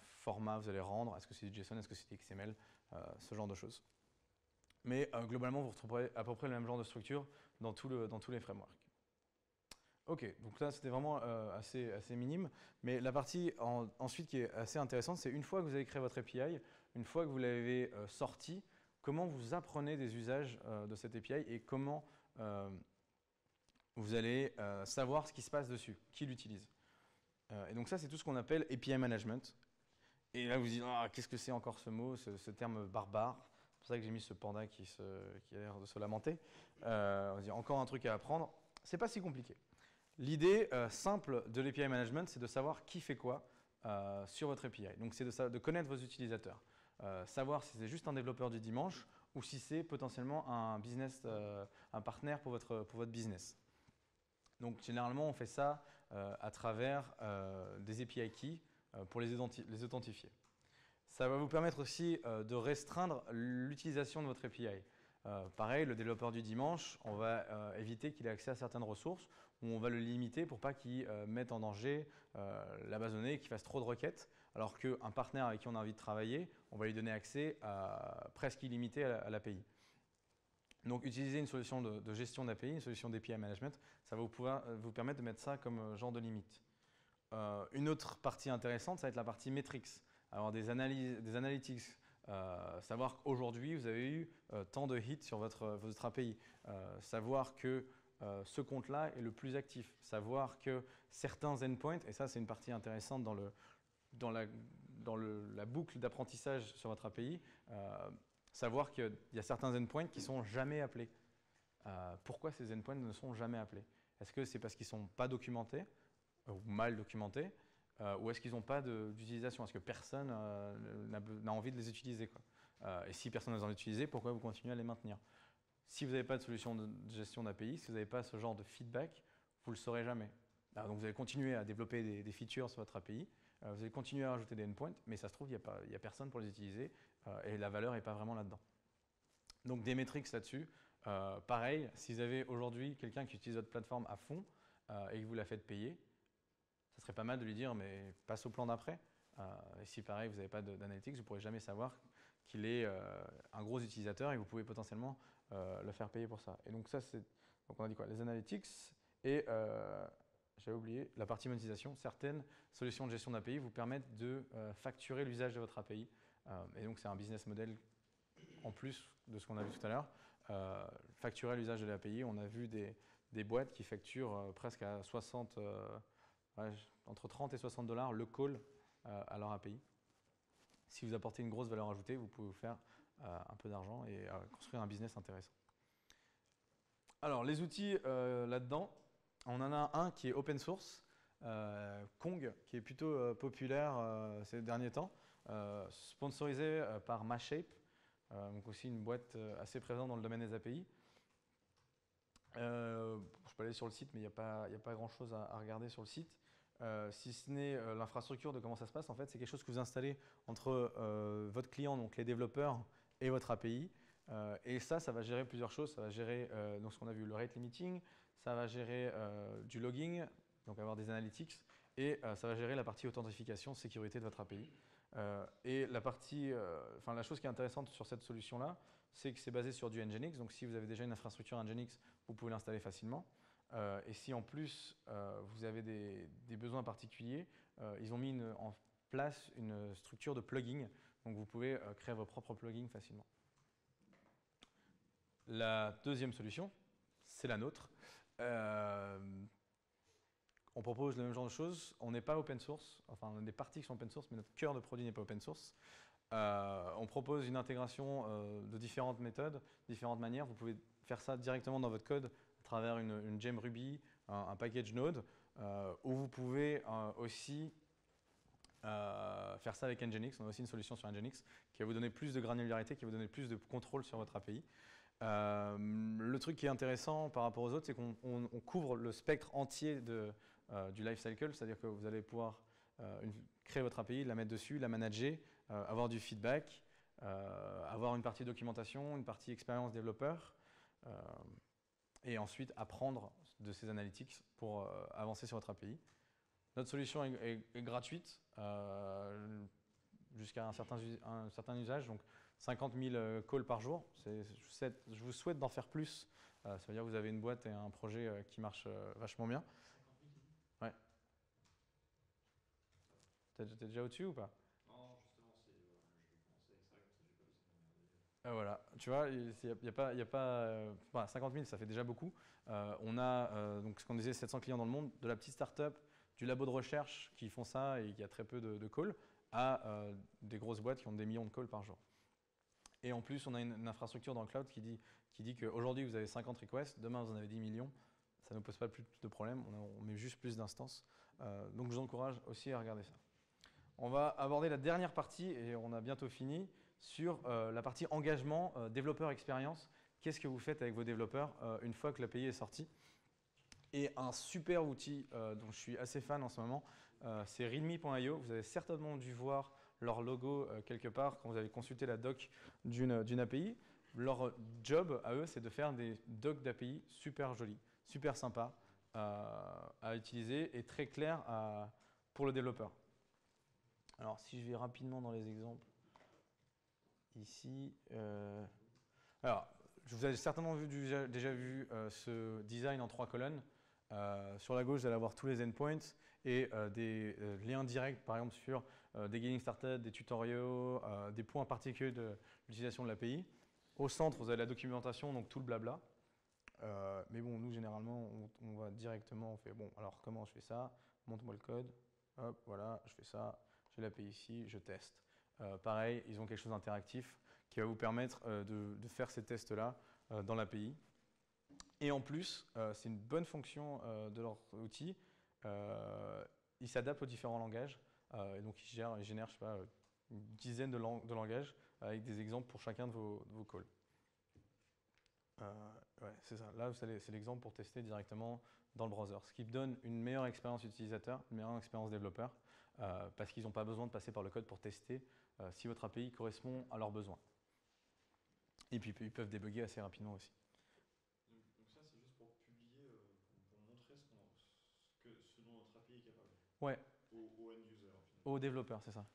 format vous allez rendre, est-ce que c'est du JSON, est-ce que c'est du XML, ce genre de choses. Mais globalement, vous retrouverez à peu près le même genre de structure dans tous les frameworks. Ok, donc là c'était vraiment assez minime, mais la partie ensuite qui est assez intéressante, c'est une fois que vous avez créé votre API, une fois que vous l'avez sorti, comment vous apprenez des usages de cette API et comment vous allez savoir ce qui se passe dessus, qui l'utilise. Et donc ça c'est tout ce qu'on appelle API Management. Et là vous dites, ah, qu'est-ce que c'est encore ce mot, ce terme barbare. C'est pour ça que j'ai mis ce panda qui a l'air de se lamenter. On va dire encore un truc à apprendre. C'est pas si compliqué. L'idée simple de l'API Management, c'est de savoir qui fait quoi sur votre API. Donc c'est de connaître vos utilisateurs. Savoir si c'est juste un développeur du dimanche ou si c'est potentiellement un partenaire pour votre business. Donc généralement, on fait ça à travers des API keys pour les authentifier. Ça va vous permettre aussi de restreindre l'utilisation de votre API. Pareil, le développeur du dimanche, on va éviter qu'il ait accès à certaines ressources ou on va le limiter pour pas qu'il mette en danger la base de données et qu'il fasse trop de requêtes. Alors qu'un partenaire avec qui on a envie de travailler, on va lui donner accès presque illimité à l'API. Donc utiliser une solution de gestion d'API, une solution d'API management, ça va vous permettre de mettre ça comme genre de limite. Une autre partie intéressante, ça va être la partie metrics. Alors des analytics, savoir qu'aujourd'hui vous avez eu tant de hits sur votre API, savoir que ce compte-là est le plus actif, savoir que certains endpoints, et ça c'est une partie intéressante dans la boucle d'apprentissage sur votre API, savoir qu'il y a certains endpoints qui ne sont jamais appelés. pourquoi ces endpoints ne sont jamais appelés? Est-ce que c'est parce qu'ils ne sont pas documentés ou mal documentés, ou est-ce qu'ils n'ont pas d'utilisation? Est-ce que personne n'a envie de les utiliser, quoi? Et si personne n'a envie d'utiliser, pourquoi vous continuez à les maintenir? Si vous n'avez pas de solution de gestion d'API, si vous n'avez pas ce genre de feedback, vous ne le saurez jamais. Donc vous allez continuer à développer des features sur votre API, vous allez continuer à rajouter des endpoints, mais ça se trouve, il n'y a personne pour les utiliser et la valeur n'est pas vraiment là-dedans. Donc des métriques là-dessus. Pareil, si vous avez aujourd'hui quelqu'un qui utilise votre plateforme à fond et que vous la faites payer, ça serait pas mal de lui dire mais passe au plan d'après. Et si pareil, vous n'avez pas d'analytics, vous ne pourrez jamais savoir qu'il est un gros utilisateur et vous pouvez potentiellement le faire payer pour ça. Et donc ça, c'est donc on a dit quoi? Les analytics et j'avais oublié la partie monétisation. Certaines solutions de gestion d'API vous permettent de facturer l'usage de votre API. Et donc c'est un business model en plus de ce qu'on a vu tout à l'heure. Facturer l'usage de l'API, on a vu des boîtes qui facturent presque à 60, entre 30 et 60 $ le call à leur API. Si vous apportez une grosse valeur ajoutée, vous pouvez vous faire un peu d'argent et construire un business intéressant. Alors, les outils là-dedans, on en a un qui est open source, Kong, qui est plutôt populaire ces derniers temps, sponsorisé par Mashape, donc aussi une boîte assez présente dans le domaine des API. Je peux aller sur le site, mais il n'y a pas grand-chose à regarder sur le site. Si ce n'est l'infrastructure de comment ça se passe, en fait, c'est quelque chose que vous installez entre votre client, donc les développeurs, et votre API. Et ça va gérer plusieurs choses. Ça va gérer donc ce qu'on a vu, le rate limiting, ça va gérer du logging, donc avoir des analytics, et ça va gérer la partie authentification, sécurité de votre API. Et la chose qui est intéressante sur cette solution-là, c'est que c'est basé sur du Nginx. Donc si vous avez déjà une infrastructure Nginx, vous pouvez l'installer facilement. Et si en plus vous avez des besoins particuliers, ils ont mis en place une structure de plugin. Donc vous pouvez créer vos propres plugins facilement. La deuxième solution, c'est la nôtre. On propose le même genre de choses. On n'est pas open source. Enfin, on a des parties qui sont open source, mais notre cœur de produit n'est pas open source. On propose une intégration de différentes méthodes, différentes manières. Vous pouvez faire ça directement dans votre code à travers une gem Ruby, un package Node, ou vous pouvez aussi faire ça avec Nginx. On a aussi une solution sur Nginx qui va vous donner plus de granularité, qui va vous donner plus de contrôle sur votre API. Le truc qui est intéressant par rapport aux autres, c'est qu'on couvre le spectre entier du life cycle, c'est-à-dire que vous allez pouvoir créer votre API, la mettre dessus, la manager, avoir du feedback, avoir une partie documentation, une partie expérience développeur, et ensuite apprendre de ces analytics pour avancer sur votre API. Notre solution est gratuite jusqu'à un certain usage, donc 50 000 calls par jour. Je vous souhaite d'en faire plus. Ça veut dire que vous avez une boîte et un projet qui marche vachement bien. 50 000 ouais. T'es déjà au-dessus ou pas? Non, justement, je vais commencer avec ça, comme ça j'ai pas besoin de m'emmerder. Voilà, tu vois, il y a pas 50 000, ça fait déjà beaucoup. On a, donc ce qu'on disait, 700 clients dans le monde, de la petite start-up, du labo de recherche qui font ça et qui a très peu de calls, à des grosses boîtes qui ont des millions de calls par jour. Et en plus, on a une infrastructure dans le cloud qui dit qu'aujourd'hui, vous avez 50 requests, demain, vous en avez 10 millions. Ça ne nous pose pas plus de problèmes, on met juste plus d'instances. Donc, je vous encourage aussi à regarder ça. On va aborder la dernière partie, et on a bientôt fini, sur la partie engagement, développeur expérience. Qu'est-ce que vous faites avec vos développeurs une fois que l'API est sortie? Et un super outil dont je suis assez fan en ce moment, c'est readme.io. Vous avez certainement dû voir leur logo quelque part quand vous avez consulté la doc d'une API. Leur job à eux, c'est de faire des docs d'API super jolis, super sympas à utiliser et très clairs pour le développeur. Alors, si je vais rapidement dans les exemples, ici, alors, vous avez certainement déjà vu ce design en 3 colonnes. Sur la gauche, vous allez avoir tous les endpoints et des liens directs, par exemple, sur des getting started, des tutoriaux, des points particuliers de l'utilisation de l'API. Au centre, vous avez la documentation, donc tout le blabla. Mais bon, nous, généralement, on va directement, on fait, bon, alors comment je fais ça? Montre-moi le code. Hop, voilà, je fais ça. J'ai l'API ici, je teste. Pareil, ils ont quelque chose d'interactif qui va vous permettre de faire ces tests-là dans l'API. Et en plus, c'est une bonne fonction de leur outil. Ils s'adaptent aux différents langages. Et donc, ils génèrent, je sais pas, une dizaine de langages avec des exemples pour chacun de vos calls. Ouais, c'est ça. Là, c'est l'exemple pour tester directement dans le browser. Ce qui donne une meilleure expérience utilisateur, une meilleure expérience développeur, parce qu'ils n'ont pas besoin de passer par le code pour tester si votre API correspond à leurs besoins. Et puis, ils peuvent débugger assez rapidement aussi. Donc ça, c'est juste pour publier, pour montrer ce dont notre API est capable. Ouais. Au end user, finalement. Aux développeurs, c'est ça.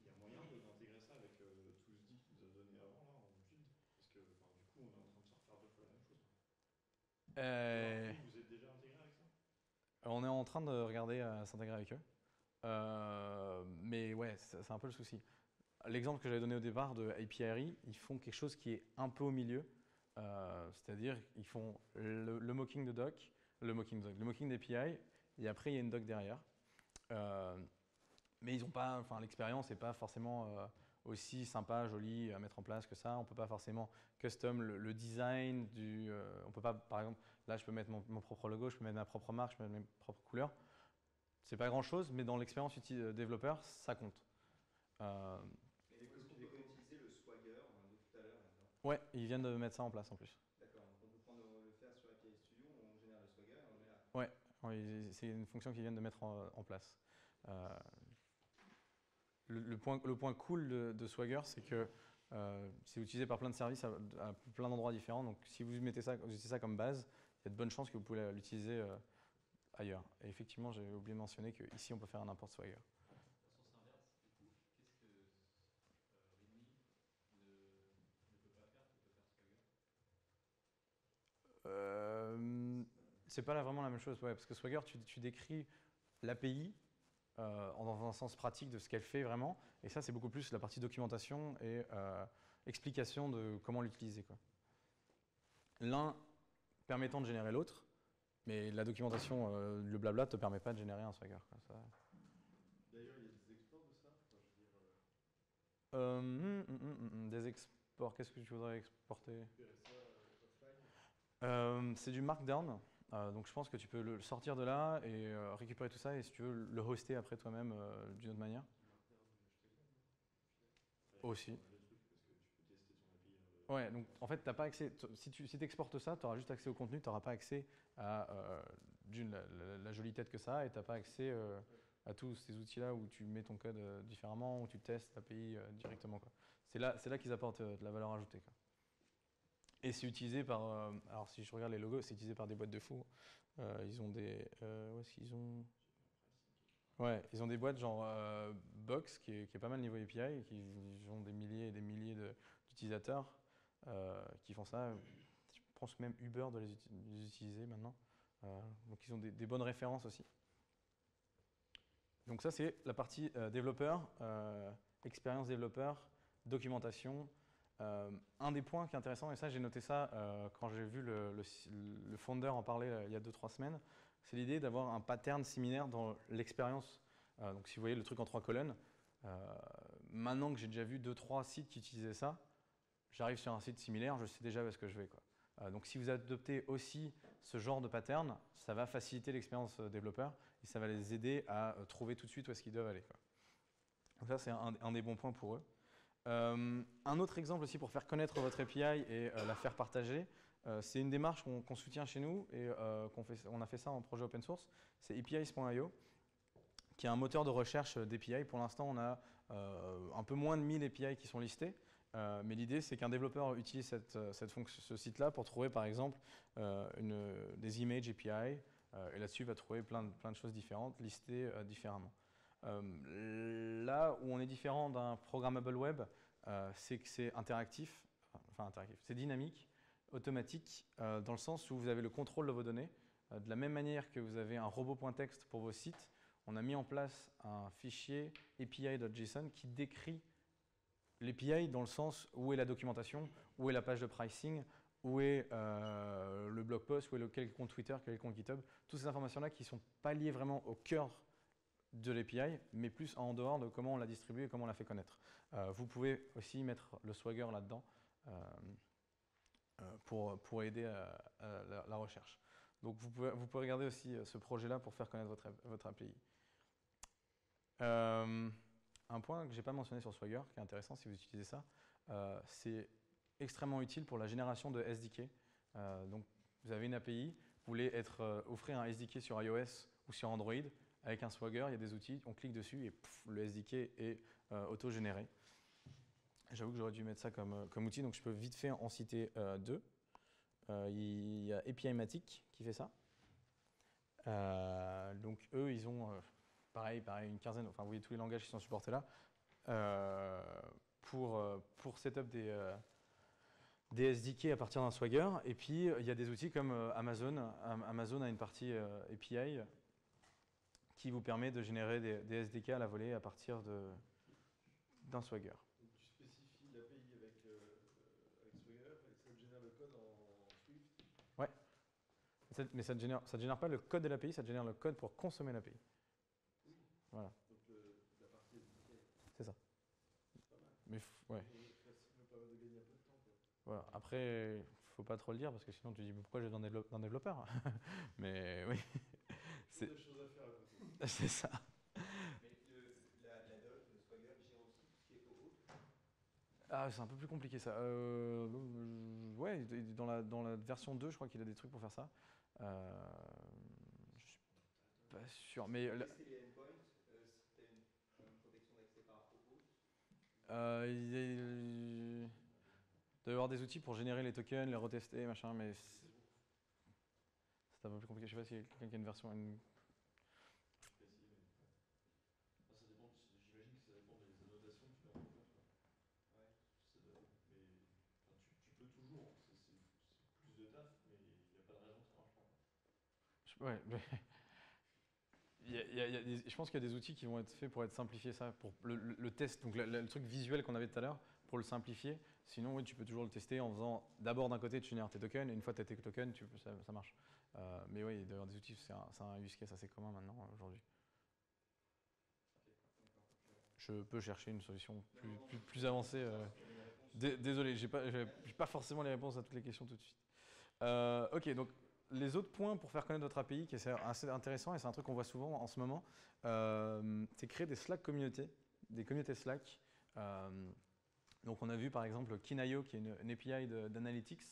Il y a moyen d'intégrer ça avec tout ce dit qu'il nous a donné avant, là, en build. Parce que, du coup, on est en train de se refaire deux fois la même chose. Vous êtes déjà intégré avec ça? On est en train de regarder à s'intégrer avec eux. Mais ouais, c'est un peu le souci. L'exemple que j'avais donné au départ de API, ils font quelque chose qui est un peu au milieu. C'est-à-dire ils font le mocking de doc, le mocking d'API, et après il y a une doc derrière. Mais ils ont pas, enfin l'expérience n'est pas forcément aussi sympa, jolie à mettre en place que ça. On peut pas forcément custom le design du. On peut pas, par exemple, là je peux mettre mon propre logo, je peux mettre ma propre marque, je peux mettre mes propres couleurs. C'est pas grand chose, mais dans l'expérience développeur, ça compte. Et est-ce qu'on peut utiliser le Swagger de tout à l'heure là-dedans? Ouais, ils viennent de mettre ça en place en plus. D'accord, donc on peut le faire sur API Studio où on génère le Swagger et on le met là. Ouais, c'est une fonction qu'ils viennent de mettre en place. Le point cool de Swagger, c'est que c'est utilisé par plein de services à plein d'endroits différents. Donc si vous utilisez ça comme base, il y a de bonnes chances que vous pouvez l'utiliser ailleurs. Et effectivement, j'ai oublié de mentionner qu'ici, on peut faire un import Swagger. C'est pas vraiment la même chose, ouais, parce que Swagger, tu décris l'API dans un sens pratique de ce qu'elle fait vraiment, et ça c'est beaucoup plus la partie documentation et explication de comment l'utiliser, quoi. L'un permettant de générer l'autre, mais la documentation, le blabla, te permet pas de générer un Swagger, quoi. Ça... D'ailleurs, il y a des exports de ça, enfin, je veux dire, des exports, qu'est-ce que tu voudrais exporter? récupérer ça offline. C'est du Markdown, donc je pense que tu peux le sortir de là et récupérer tout ça et si tu veux le hoster après toi-même d'une autre manière. Aussi. Ouais, donc en fait, t'as pas accès, si tu exportes ça, tu auras juste accès au contenu, tu n'auras pas accès à la jolie tête que ça a et tu n'as pas accès à tous ces outils-là où tu mets ton code différemment, où tu testes l'API directement, quoi. C'est là qu'ils apportent de la valeur ajoutée, quoi. Et c'est utilisé par, alors si je regarde les logos, c'est utilisé par des boîtes de fous. Ils ont des, où est-ce qu'ils ont? Ouais, ils ont des boîtes genre Box qui est pas mal niveau API, qui ont des milliers et des milliers d'utilisateurs qui font ça. Je pense même Uber doit les utiliser maintenant. Donc ils ont des bonnes références aussi. Donc ça c'est la partie développeur, expérience développeur, documentation. Un des points qui est intéressant, et ça j'ai noté ça quand j'ai vu le founder en parler il y a 2-3 semaines, c'est l'idée d'avoir un pattern similaire dans l'expérience. Donc si vous voyez le truc en 3 colonnes, maintenant que j'ai déjà vu 2-3 sites qui utilisaient ça, j'arrive sur un site similaire, je sais déjà où est-ce que je vais, quoi. Donc si vous adoptez aussi ce genre de pattern, ça va faciliter l'expérience développeur et ça va les aider à trouver tout de suite où est-ce qu'ils doivent aller, quoi. Donc ça c'est un des bons points pour eux. Un autre exemple aussi pour faire connaître votre API et la faire partager, c'est une démarche qu'on soutient chez nous et on a fait ça en projet open source, c'est apis.io, qui est un moteur de recherche d'API. Pour l'instant, on a un peu moins de 1000 API qui sont listés, mais l'idée c'est qu'un développeur utilise ce site-là pour trouver par exemple des images API, et là-dessus il va trouver plein de choses différentes, listées différemment. Là où on est différent d'un programmable web, c'est que c'est interactif, c'est dynamique, automatique, dans le sens où vous avez le contrôle de vos données. De la même manière que vous avez un robot.txt pour vos sites, on a mis en place un fichier api.json qui décrit l'API dans le sens où est la documentation, où est la page de pricing, où est le blog post, où est quel compte Twitter, quel compte GitHub. Toutes ces informations-là qui ne sont pas liées vraiment au cœur de l'API, mais plus en dehors de comment on l'a distribué et comment on l'a fait connaître. Vous pouvez aussi mettre le Swagger là-dedans. pour aider à la recherche. Donc vous pouvez regarder aussi ce projet-là pour faire connaître votre API. Un point que je n'ai pas mentionné sur Swagger, qui est intéressant si vous utilisez ça, c'est extrêmement utile pour la génération de SDK. Donc vous avez une API, vous voulez offrir un SDK sur iOS ou sur Android, avec un Swagger, il y a des outils, on clique dessus et pff, le SDK est auto-généré. J'avoue que j'aurais dû mettre ça comme outil, donc je peux vite fait en citer deux. Il y a API-Matic qui fait ça. Donc eux, ils ont pareil, une quinzaine, enfin vous voyez tous les langages qui sont supportés là, pour setup des SDK à partir d'un Swagger. Et puis il y a des outils comme Amazon. Amazon a une partie API qui vous permet de générer des SDK à la volée à partir d'un Swagger. Donc tu spécifies l'API avec Swagger et ça te génère le code en Swift. Ouais. Mais ça ne génère pas le code de l'API, ça te génère le code pour consommer l'API. Oui. Voilà. Donc la partie SDK. C'est ça. C'est pas mal. Mais ouais. Et ça me permet de gagner un peu de temps, quoi. Voilà. Après, il ne faut pas trop le dire parce que sinon tu te dis pourquoi j'ai un développeur. Mais oui. C'est des choses à faire à côté. C'est ça. Mais la doc, le Swagger, gère aussi tout ce qui est OAuth. Ah, c'est un peu plus compliqué ça. Ouais, dans la version 2, je crois qu'il a des trucs pour faire ça. Je suis pas sûr. Mais Tester les endpoints, si tu as une protection d'accès par rapport au OAuth. il doit y avoir des outils pour générer les tokens, les retester, machin, mais c'est un peu plus compliqué. Je sais pas s'il y a quelqu'un qui a une version. J'imagine que ça dépend des annotations que tu mets en compte. Ouais. Tu peux toujours, c'est plus de taf, mais il n'y a pas de raison que ça marche pas. Ouais, mais je pense qu'il y a des outils qui vont être faits pour être simplifiés, ça, pour le test, donc le truc visuel qu'on avait tout à l'heure, pour le simplifier. Sinon, oui, tu peux toujours le tester en faisant d'abord d'un côté, tu génères tes tokens, et une fois que tu as tes tokens, ça marche. Mais oui, il doit y avoir des outils, c'est un use case assez commun maintenant, aujourd'hui. Je peux chercher une solution plus avancée. Désolé, j'ai pas forcément les réponses à toutes les questions tout de suite. Ok, donc les autres points pour faire connaître votre API, qui est assez intéressant et c'est un truc qu'on voit souvent en ce moment, c'est créer des Slack communautés, des communautés Slack. Donc on a vu par exemple Kinayo qui est une API d'analytics.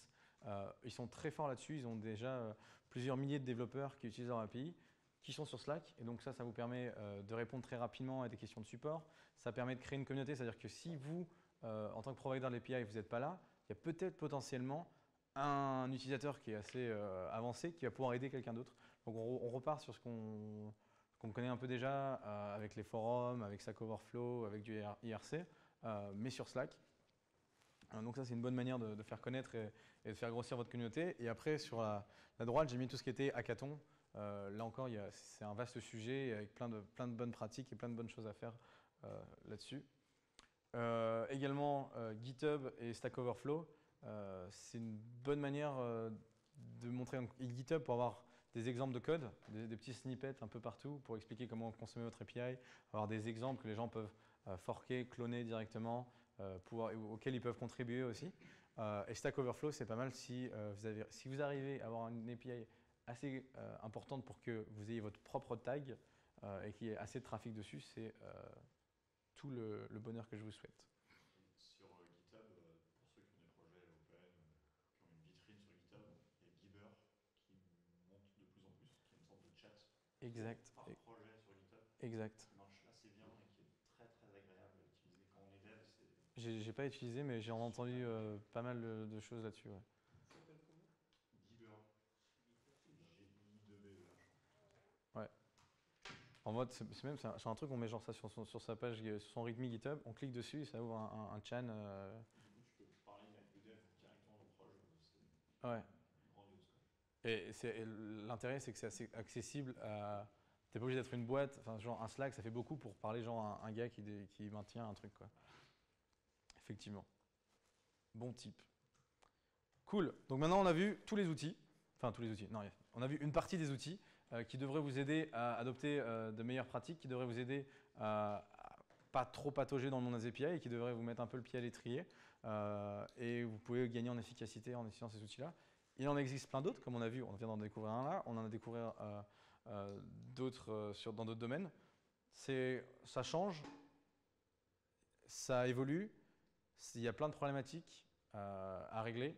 Ils sont très forts là-dessus, ils ont déjà plusieurs milliers de développeurs qui utilisent leur API, qui sont sur Slack. Et donc ça vous permet de répondre très rapidement à des questions de support. Ça permet de créer une communauté, c'est-à-dire que si vous, en tant que provider de l'API, vous n'êtes pas là, il y a peut-être potentiellement un utilisateur qui est assez avancé qui va pouvoir aider quelqu'un d'autre. Donc on repart sur ce qu'on connaît un peu déjà avec les forums, avec Stack Overflow, avec du IRC, mais sur Slack. Donc ça c'est une bonne manière de faire connaître et de faire grossir votre communauté. Et après sur la droite j'ai mis tout ce qui était hackathon. Là encore c'est un vaste sujet avec plein de bonnes pratiques et plein de bonnes choses à faire là-dessus. Également GitHub et Stack Overflow. C'est une bonne manière de montrer GitHub pour avoir des exemples de code, des petits snippets un peu partout pour expliquer comment consommer votre API, avoir des exemples que les gens peuvent forker, cloner directement, auxquels ils peuvent contribuer aussi. Et Stack Overflow, c'est pas mal si vous arrivez à avoir une API assez importante pour que vous ayez votre propre tag et qu'il y ait assez de trafic dessus, c'est tout le bonheur que je vous souhaite. Sur GitHub, pour ceux qui ont des projets open, qui ont une vitrine sur GitHub, il y a Gibber qui monte de plus en plus, qui est une sorte de chat Exact. par projet sur GitHub, Exact. qui marche assez bien et qui est très très agréable à utiliser. Quand on est dev, c'est... J'ai pas utilisé, mais j'ai entendu pas mal de choses là-dessus. Ouais. Ça s'appelle comment? Gibber. G-I-2-B-E-R. Ouais. En mode, c'est un truc, on met genre ça sur sa page, sur son README GitHub, on clique dessus et ça ouvre un chan. Du coup, tu peux parler avec le dev directement dans le projet. C'est Ouais. grandiose, quoi. Et l'intérêt, c'est que c'est assez accessible à. T'es pas obligé d'être une boîte, enfin, genre un Slack, ça fait beaucoup pour parler, genre un gars qui maintient un truc, quoi. Effectivement. Bon type. Cool. Donc maintenant, on a vu tous les outils. Enfin, tous les outils. Non, on a vu une partie des outils qui devraient vous aider à adopter de meilleures pratiques, qui devraient vous aider à pas trop patauger dans le monde des API et qui devraient vous mettre un peu le pied à l'étrier. et vous pouvez gagner en efficacité en utilisant ces outils-là. Il en existe plein d'autres, comme on a vu, on vient d'en découvrir un là, on en a découvert d'autres dans d'autres domaines. Ça change, ça évolue, il y a plein de problématiques à régler.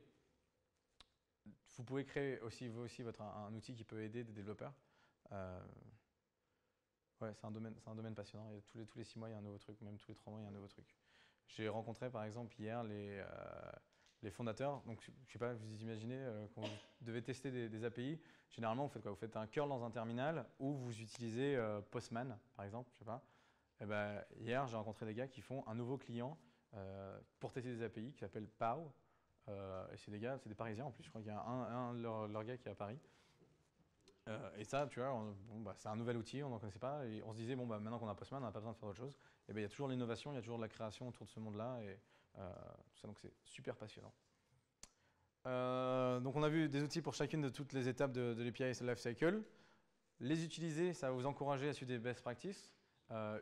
Vous pouvez créer aussi, vous aussi un outil qui peut aider des développeurs. Ouais, c'est un domaine passionnant. Et tous les 6 mois, il y a un nouveau truc, même tous les 3 mois, il y a un nouveau truc. J'ai rencontré par exemple hier les fondateurs. Donc, je ne sais pas, vous imaginez, quand vous devez tester des API, généralement, vous faites quoi? Vous faites un curl dans un terminal ou vous utilisez Postman, par exemple, je sais pas. Et ben, hier, j'ai rencontré des gars qui font un nouveau client pour tester des API qui s'appelle POW. Et c'est des Parisiens en plus, je crois qu'il y a un de leurs gars qui est à Paris. Et ça, tu vois, c'est un nouvel outil, on n'en connaissait pas, et on se disait, maintenant qu'on a Postman, on n'a pas besoin de faire autre chose. Et bien, il y a toujours l'innovation, il y a toujours de la création autour de ce monde-là, et tout ça, donc c'est super passionnant. Donc on a vu des outils pour chacune de toutes les étapes de l'API Lifecycle. Les utiliser, ça va vous encourager à suivre des best practices.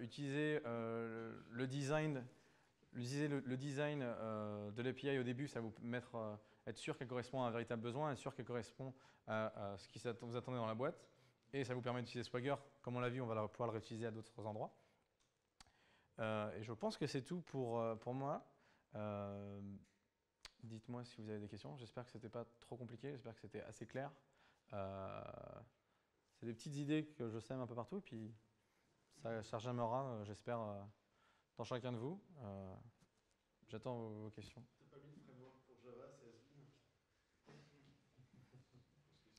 Utiliser le design de l'API au début, ça va vous être sûr qu'elle correspond à un véritable besoin, être sûr qu'elle correspond à ce qui vous attendez dans la boîte. Et ça vous permet d'utiliser Swagger. Comme on l'a vu, on va pouvoir le réutiliser à d'autres endroits. Et je pense que c'est tout pour moi. Dites-moi si vous avez des questions. J'espère que ce n'était pas trop compliqué. J'espère que c'était assez clair. C'est des petites idées que je sème un peu partout. Et puis ça germera, j'espère, dans chacun de vous. J'attends vos questions. Tu n'as pas mis de framework pour Java, c'est Has-been?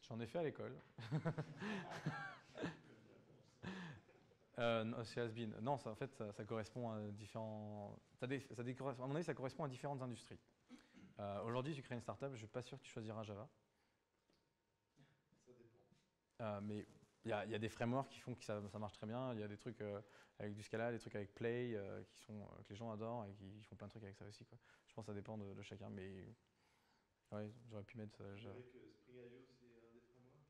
J'en ai fait à l'école. Non, c'est Has-been. Non, en fait, ça correspond à différents. À mon avis, ça correspond à différentes industries. Aujourd'hui, tu crées une startup, je ne suis pas sûr que tu choisiras Java. Ça dépend. Mais il y a des frameworks qui font que ça marche très bien. Il y a des trucs avec du Scala, des trucs avec Play que les gens adorent et qui font plein de trucs avec ça aussi, quoi. Je pense que ça dépend de chacun, mais ouais, j'aurais pu mettre Je Java. dirais que Spring.io, c'est un des frameworks.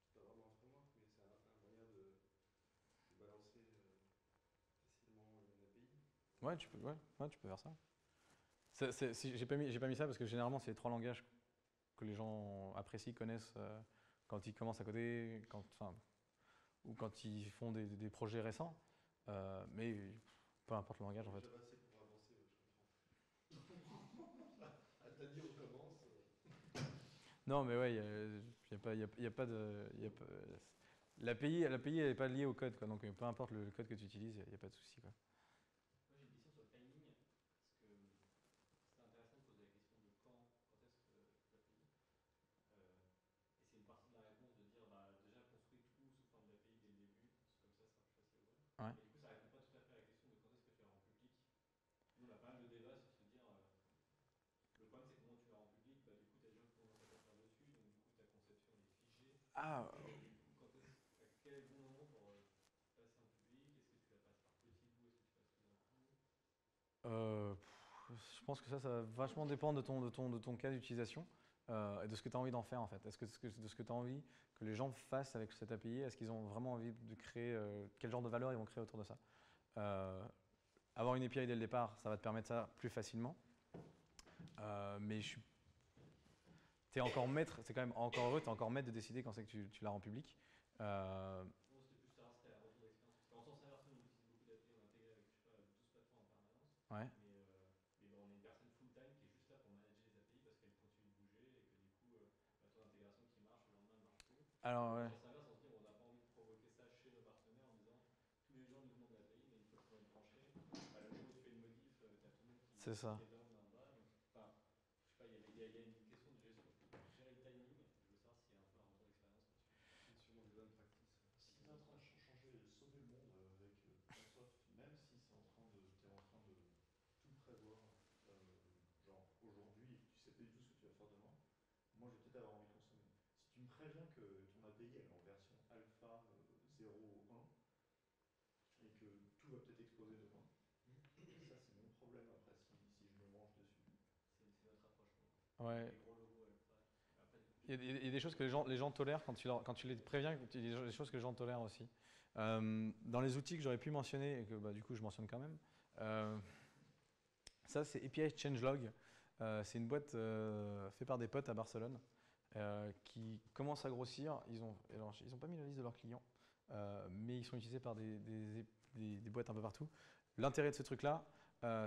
C'est pas vraiment un framework, mais c'est un moyen de balancer facilement une API. Ouais, tu peux faire ça. J'ai pas mis ça parce que généralement, c'est les 3 langages que les gens apprécient, connaissent quand ils commencent à coder, ou quand ils font des projets récents. Mais peu importe le langage, en fait. Java, c'est pour avancer, je comprends. À ta dit, on commence. Non, mais ouais, l'API, elle n'est pas liée au code, quoi. Donc peu importe le code que tu utilises, il n'y a pas de souci, quoi. Moi j'ai une question sur le timing, parce que c'est intéressant de poser la question de quand est-ce que l'API. Et c'est une partie de la réponse de dire déjà construis tout sous forme d'API dès le début, parce que comme ça sera plus facile à ouvrir. Ouais. Et du coup ça répond pas tout à fait à la question de quand est-ce que tu la rends public. Nous on a pas mal de débats sur se dire le problème c'est comment tu la rends public, du coup tu as des gens qui commencent à faire dessus, donc du coup ta conception elle est figée. Ah, Et du coup quel est le bon moment pour passer en public? Est-ce que tu la passes par petits bouts? Est-ce que tu passes tout d'un coup? je pense que ça va vachement dépendre de ton cas d'utilisation et de ce que tu as envie d'en faire, en fait. Est-ce que de ce que tu as envie que les gens fassent avec cette API, est-ce qu'ils ont vraiment envie de créer, quel genre de valeur ils vont créer autour de ça? Avoir une API dès le départ, ça va te permettre ça plus facilement. Mais t'es encore maître, c'est quand même encore heureux, t'es encore maître de décider quand c'est que tu la rends publique. Non, c'était plus savoir si tu as un retour d'expérience. Parce qu'en sens inverse, nous, on utilise beaucoup d'API, on est intégré avec, je sais pas, 12 plateformes en permanence. Ouais. Mais on est une personne full-time qui est juste là pour manager les API parce qu'elles continuent de bouger et que du coup, ton intégration qui marche, le lendemain, ne marche plus. Alors, En ouais. sens inverse, on se dit, on n'a pas envie de provoquer ça chez nos partenaires en disant tous les gens nous demandent l'API, mais une fois qu'ils vont être branchés, le jour où tu fais une modif, tu as tout le monde qui C'est ça. est down en bas. Donc, je sais pas, il y a une question de gestion, gérer le timing. Je veux savoir s'il y a un peu un retour d'expérience là-dessus. C'est sûrement des bonnes practices. Si tu es en train de sauver le monde avec Microsoft, même si tu es en train de tout prévoir, genre aujourd'hui, tu sais pas du tout ce que tu vas faire demain, moi je vais peut-être avoir envie de consommer. Si tu me préviens que ton API elle est en version alpha 0 ou 1 et que tout va peut-être exploser demain, ça c'est mon problème après si je me branche dessus. C'est notre approche. Ouais. Les gros logos alpha. Après, du coup, Il y a des choses que les gens tolèrent quand tu les préviens, il y a des choses que les gens tolèrent aussi. Dans les outils que j'aurais pu mentionner, et que du coup je mentionne quand même, Ça, c'est API Changelog. C'est une boîte faite par des potes à Barcelone qui commence à grossir. Ils ont pas mis la liste de leurs clients, mais ils sont utilisés par des boîtes un peu partout. L'intérêt de ce truc-là,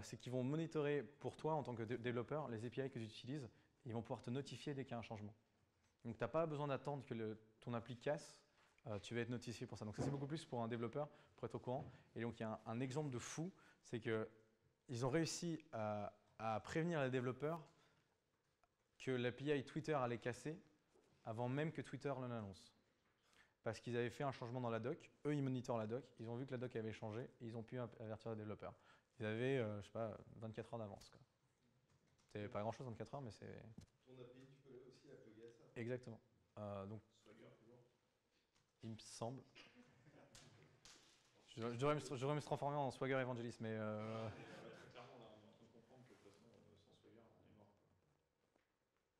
c'est qu'ils vont monitorer pour toi en tant que développeur les API que tu utilises. Ils vont pouvoir te notifier dès qu'il y a un changement. Donc, tu n'as pas besoin d'attendre que ton appli casse. Tu vas être notifié pour ça. Donc, ça, c'est beaucoup plus pour un développeur, pour être au courant. Et donc, il y a un exemple de fou, c'est qu'ils ont réussi à prévenir les développeurs que l'API Twitter allait casser avant même que Twitter l'annonce. Parce qu'ils avaient fait un changement dans la doc. Eux, ils monitorent la doc. Ils ont vu que la doc avait changé et ils ont pu avertir les développeurs. Ils avaient, je sais pas, 24 heures d'avance. C'est pas grand-chose, 24 heures, mais c'est… Ton API, tu peux aussi la plugger à ça. Exactement. Donc, Swagger, toujours. il me semble. Je devrais me transformer en Swagger Evangelist, mais… Très clairement, là, on est en train de comprendre que de toute façon, sans Swagger, on est mort.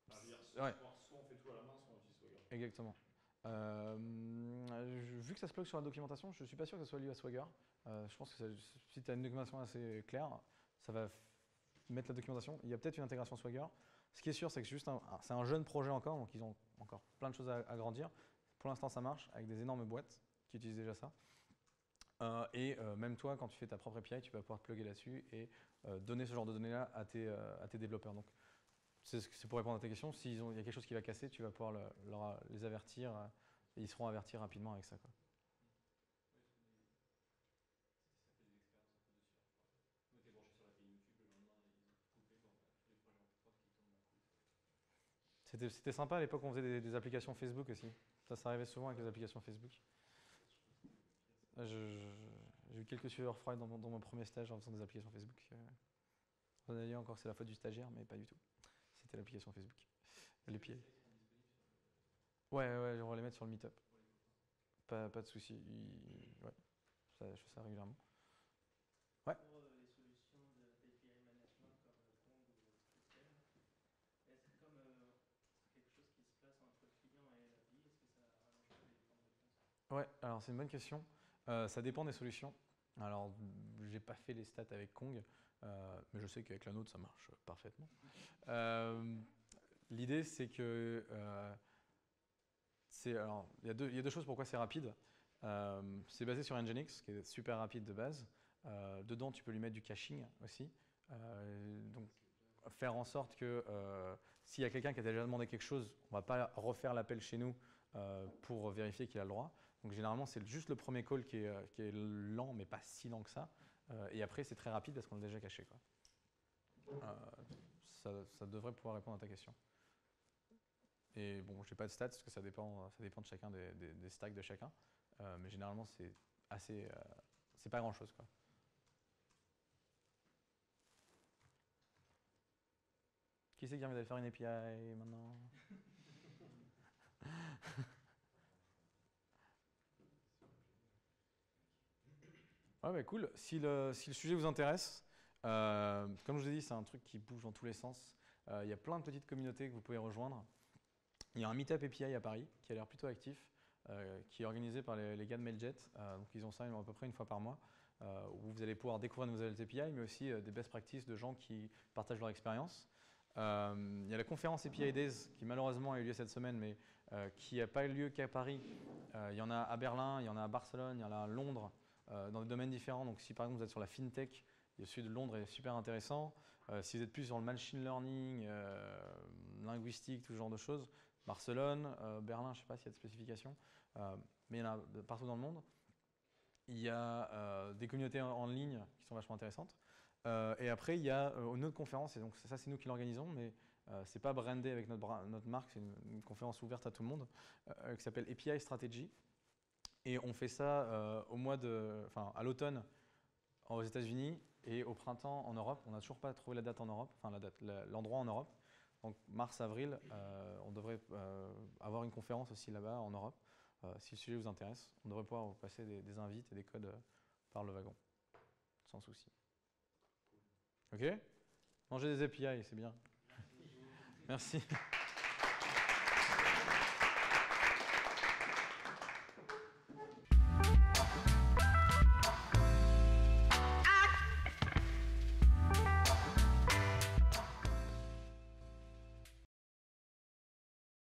Enfin, je veux dire, Ouais. soit on fait tout à la main, soit on utilise Swagger. Exactement. Vu que ça se bloque sur la documentation, je ne suis pas sûr que ça soit lié à Swagger. Je pense que si tu as une documentation assez claire, ça va mettre la documentation. Il y a peut-être une intégration Swagger. Ce qui est sûr, c'est que c'est un jeune projet encore, donc ils ont encore plein de choses à grandir. Pour l'instant, ça marche avec des énormes boîtes qui utilisent déjà ça. Même toi, quand tu fais ta propre API, tu vas pouvoir te plugger là-dessus et donner ce genre de données-là à tes développeurs. Donc, c'est pour répondre à ta question. S'il y a quelque chose qui va casser, tu vas pouvoir les avertir et ils seront avertis rapidement avec ça, quoi. C'était sympa à l'époque, on faisait des applications Facebook aussi. Ça arrivait souvent avec les applications Facebook. J'ai eu quelques sueurs froides dans mon premier stage en faisant des applications Facebook. On a dit encore que c'est la faute du stagiaire, mais pas du tout. C'était l'application Facebook. Les pieds. Ouais, on va les mettre sur le Meetup. Pas de souci. Ouais, je fais ça régulièrement. Ouais. Pour les solutions d'API management comme Kong ou Scriptel, est-ce que comme c'est quelque chose qui se place entre le client et l'API, est-ce que ça rallonge pas les temps de réponse? Ouais, alors c'est une bonne question. Ça dépend des solutions. Alors, j'ai pas fait les stats avec Kong, mais je sais qu'avec la nôtre, ça marche parfaitement. L'idée, c'est que il y a deux choses pourquoi c'est rapide. C'est basé sur Nginx, qui est super rapide de base. Dedans, tu peux lui mettre du caching aussi. Donc, faire en sorte que s'il y a quelqu'un qui a déjà demandé quelque chose, on ne va pas refaire l'appel chez nous pour vérifier qu'il a le droit. Donc, généralement, c'est juste le premier call qui est lent, mais pas si lent que ça. Et après, c'est très rapide parce qu'on l'a déjà caché, quoi. Ça devrait pouvoir répondre à ta question. Et bon, je n'ai pas de stats parce que ça dépend de chacun des stacks de chacun. Mais généralement, c'est assez… c'est pas grand-chose, quoi. Qui c'est qui a envie d'aller faire une API maintenant? Ouais, bah cool. Si le sujet vous intéresse, comme je vous ai dit, c'est un truc qui bouge dans tous les sens. Il y a plein de petites communautés que vous pouvez rejoindre. Il y a un Meetup API à Paris qui a l'air plutôt actif, qui est organisé par les gars de Mailjet. Donc ils ont ça à peu près une fois par mois, où vous allez pouvoir découvrir de nouvelles API, mais aussi des best practices de gens qui partagent leur expérience. Il y a la conférence API Days qui malheureusement a eu lieu cette semaine, mais qui n'a pas eu lieu qu'à Paris. Il y en a à Berlin, il y en a à Barcelone, il y en a à Londres, dans des domaines différents. Donc si par exemple vous êtes sur la FinTech, celui de Londres est super intéressant. Si vous êtes plus sur le machine learning, linguistique, tout ce genre de choses, Barcelone, Berlin, je ne sais pas s'il y a de spécifications, mais il y en a partout dans le monde. Il y a des communautés en ligne qui sont vachement intéressantes. Et après, il y a une autre conférence, et donc ça c'est nous qui l'organisons, mais c'est pas brandé avec notre marque, c'est une conférence ouverte à tout le monde, qui s'appelle API Strategy. Et on fait ça à l'automne aux États-Unis et au printemps en Europe. On n'a toujours pas trouvé la date en Europe, enfin l'endroit en Europe. Donc mars-avril, on devrait avoir une conférence aussi là-bas en Europe. Si le sujet vous intéresse, on devrait pouvoir vous passer des invites et des codes par le wagon, sans souci. Ok? Manger des API, c'est bien. Merci.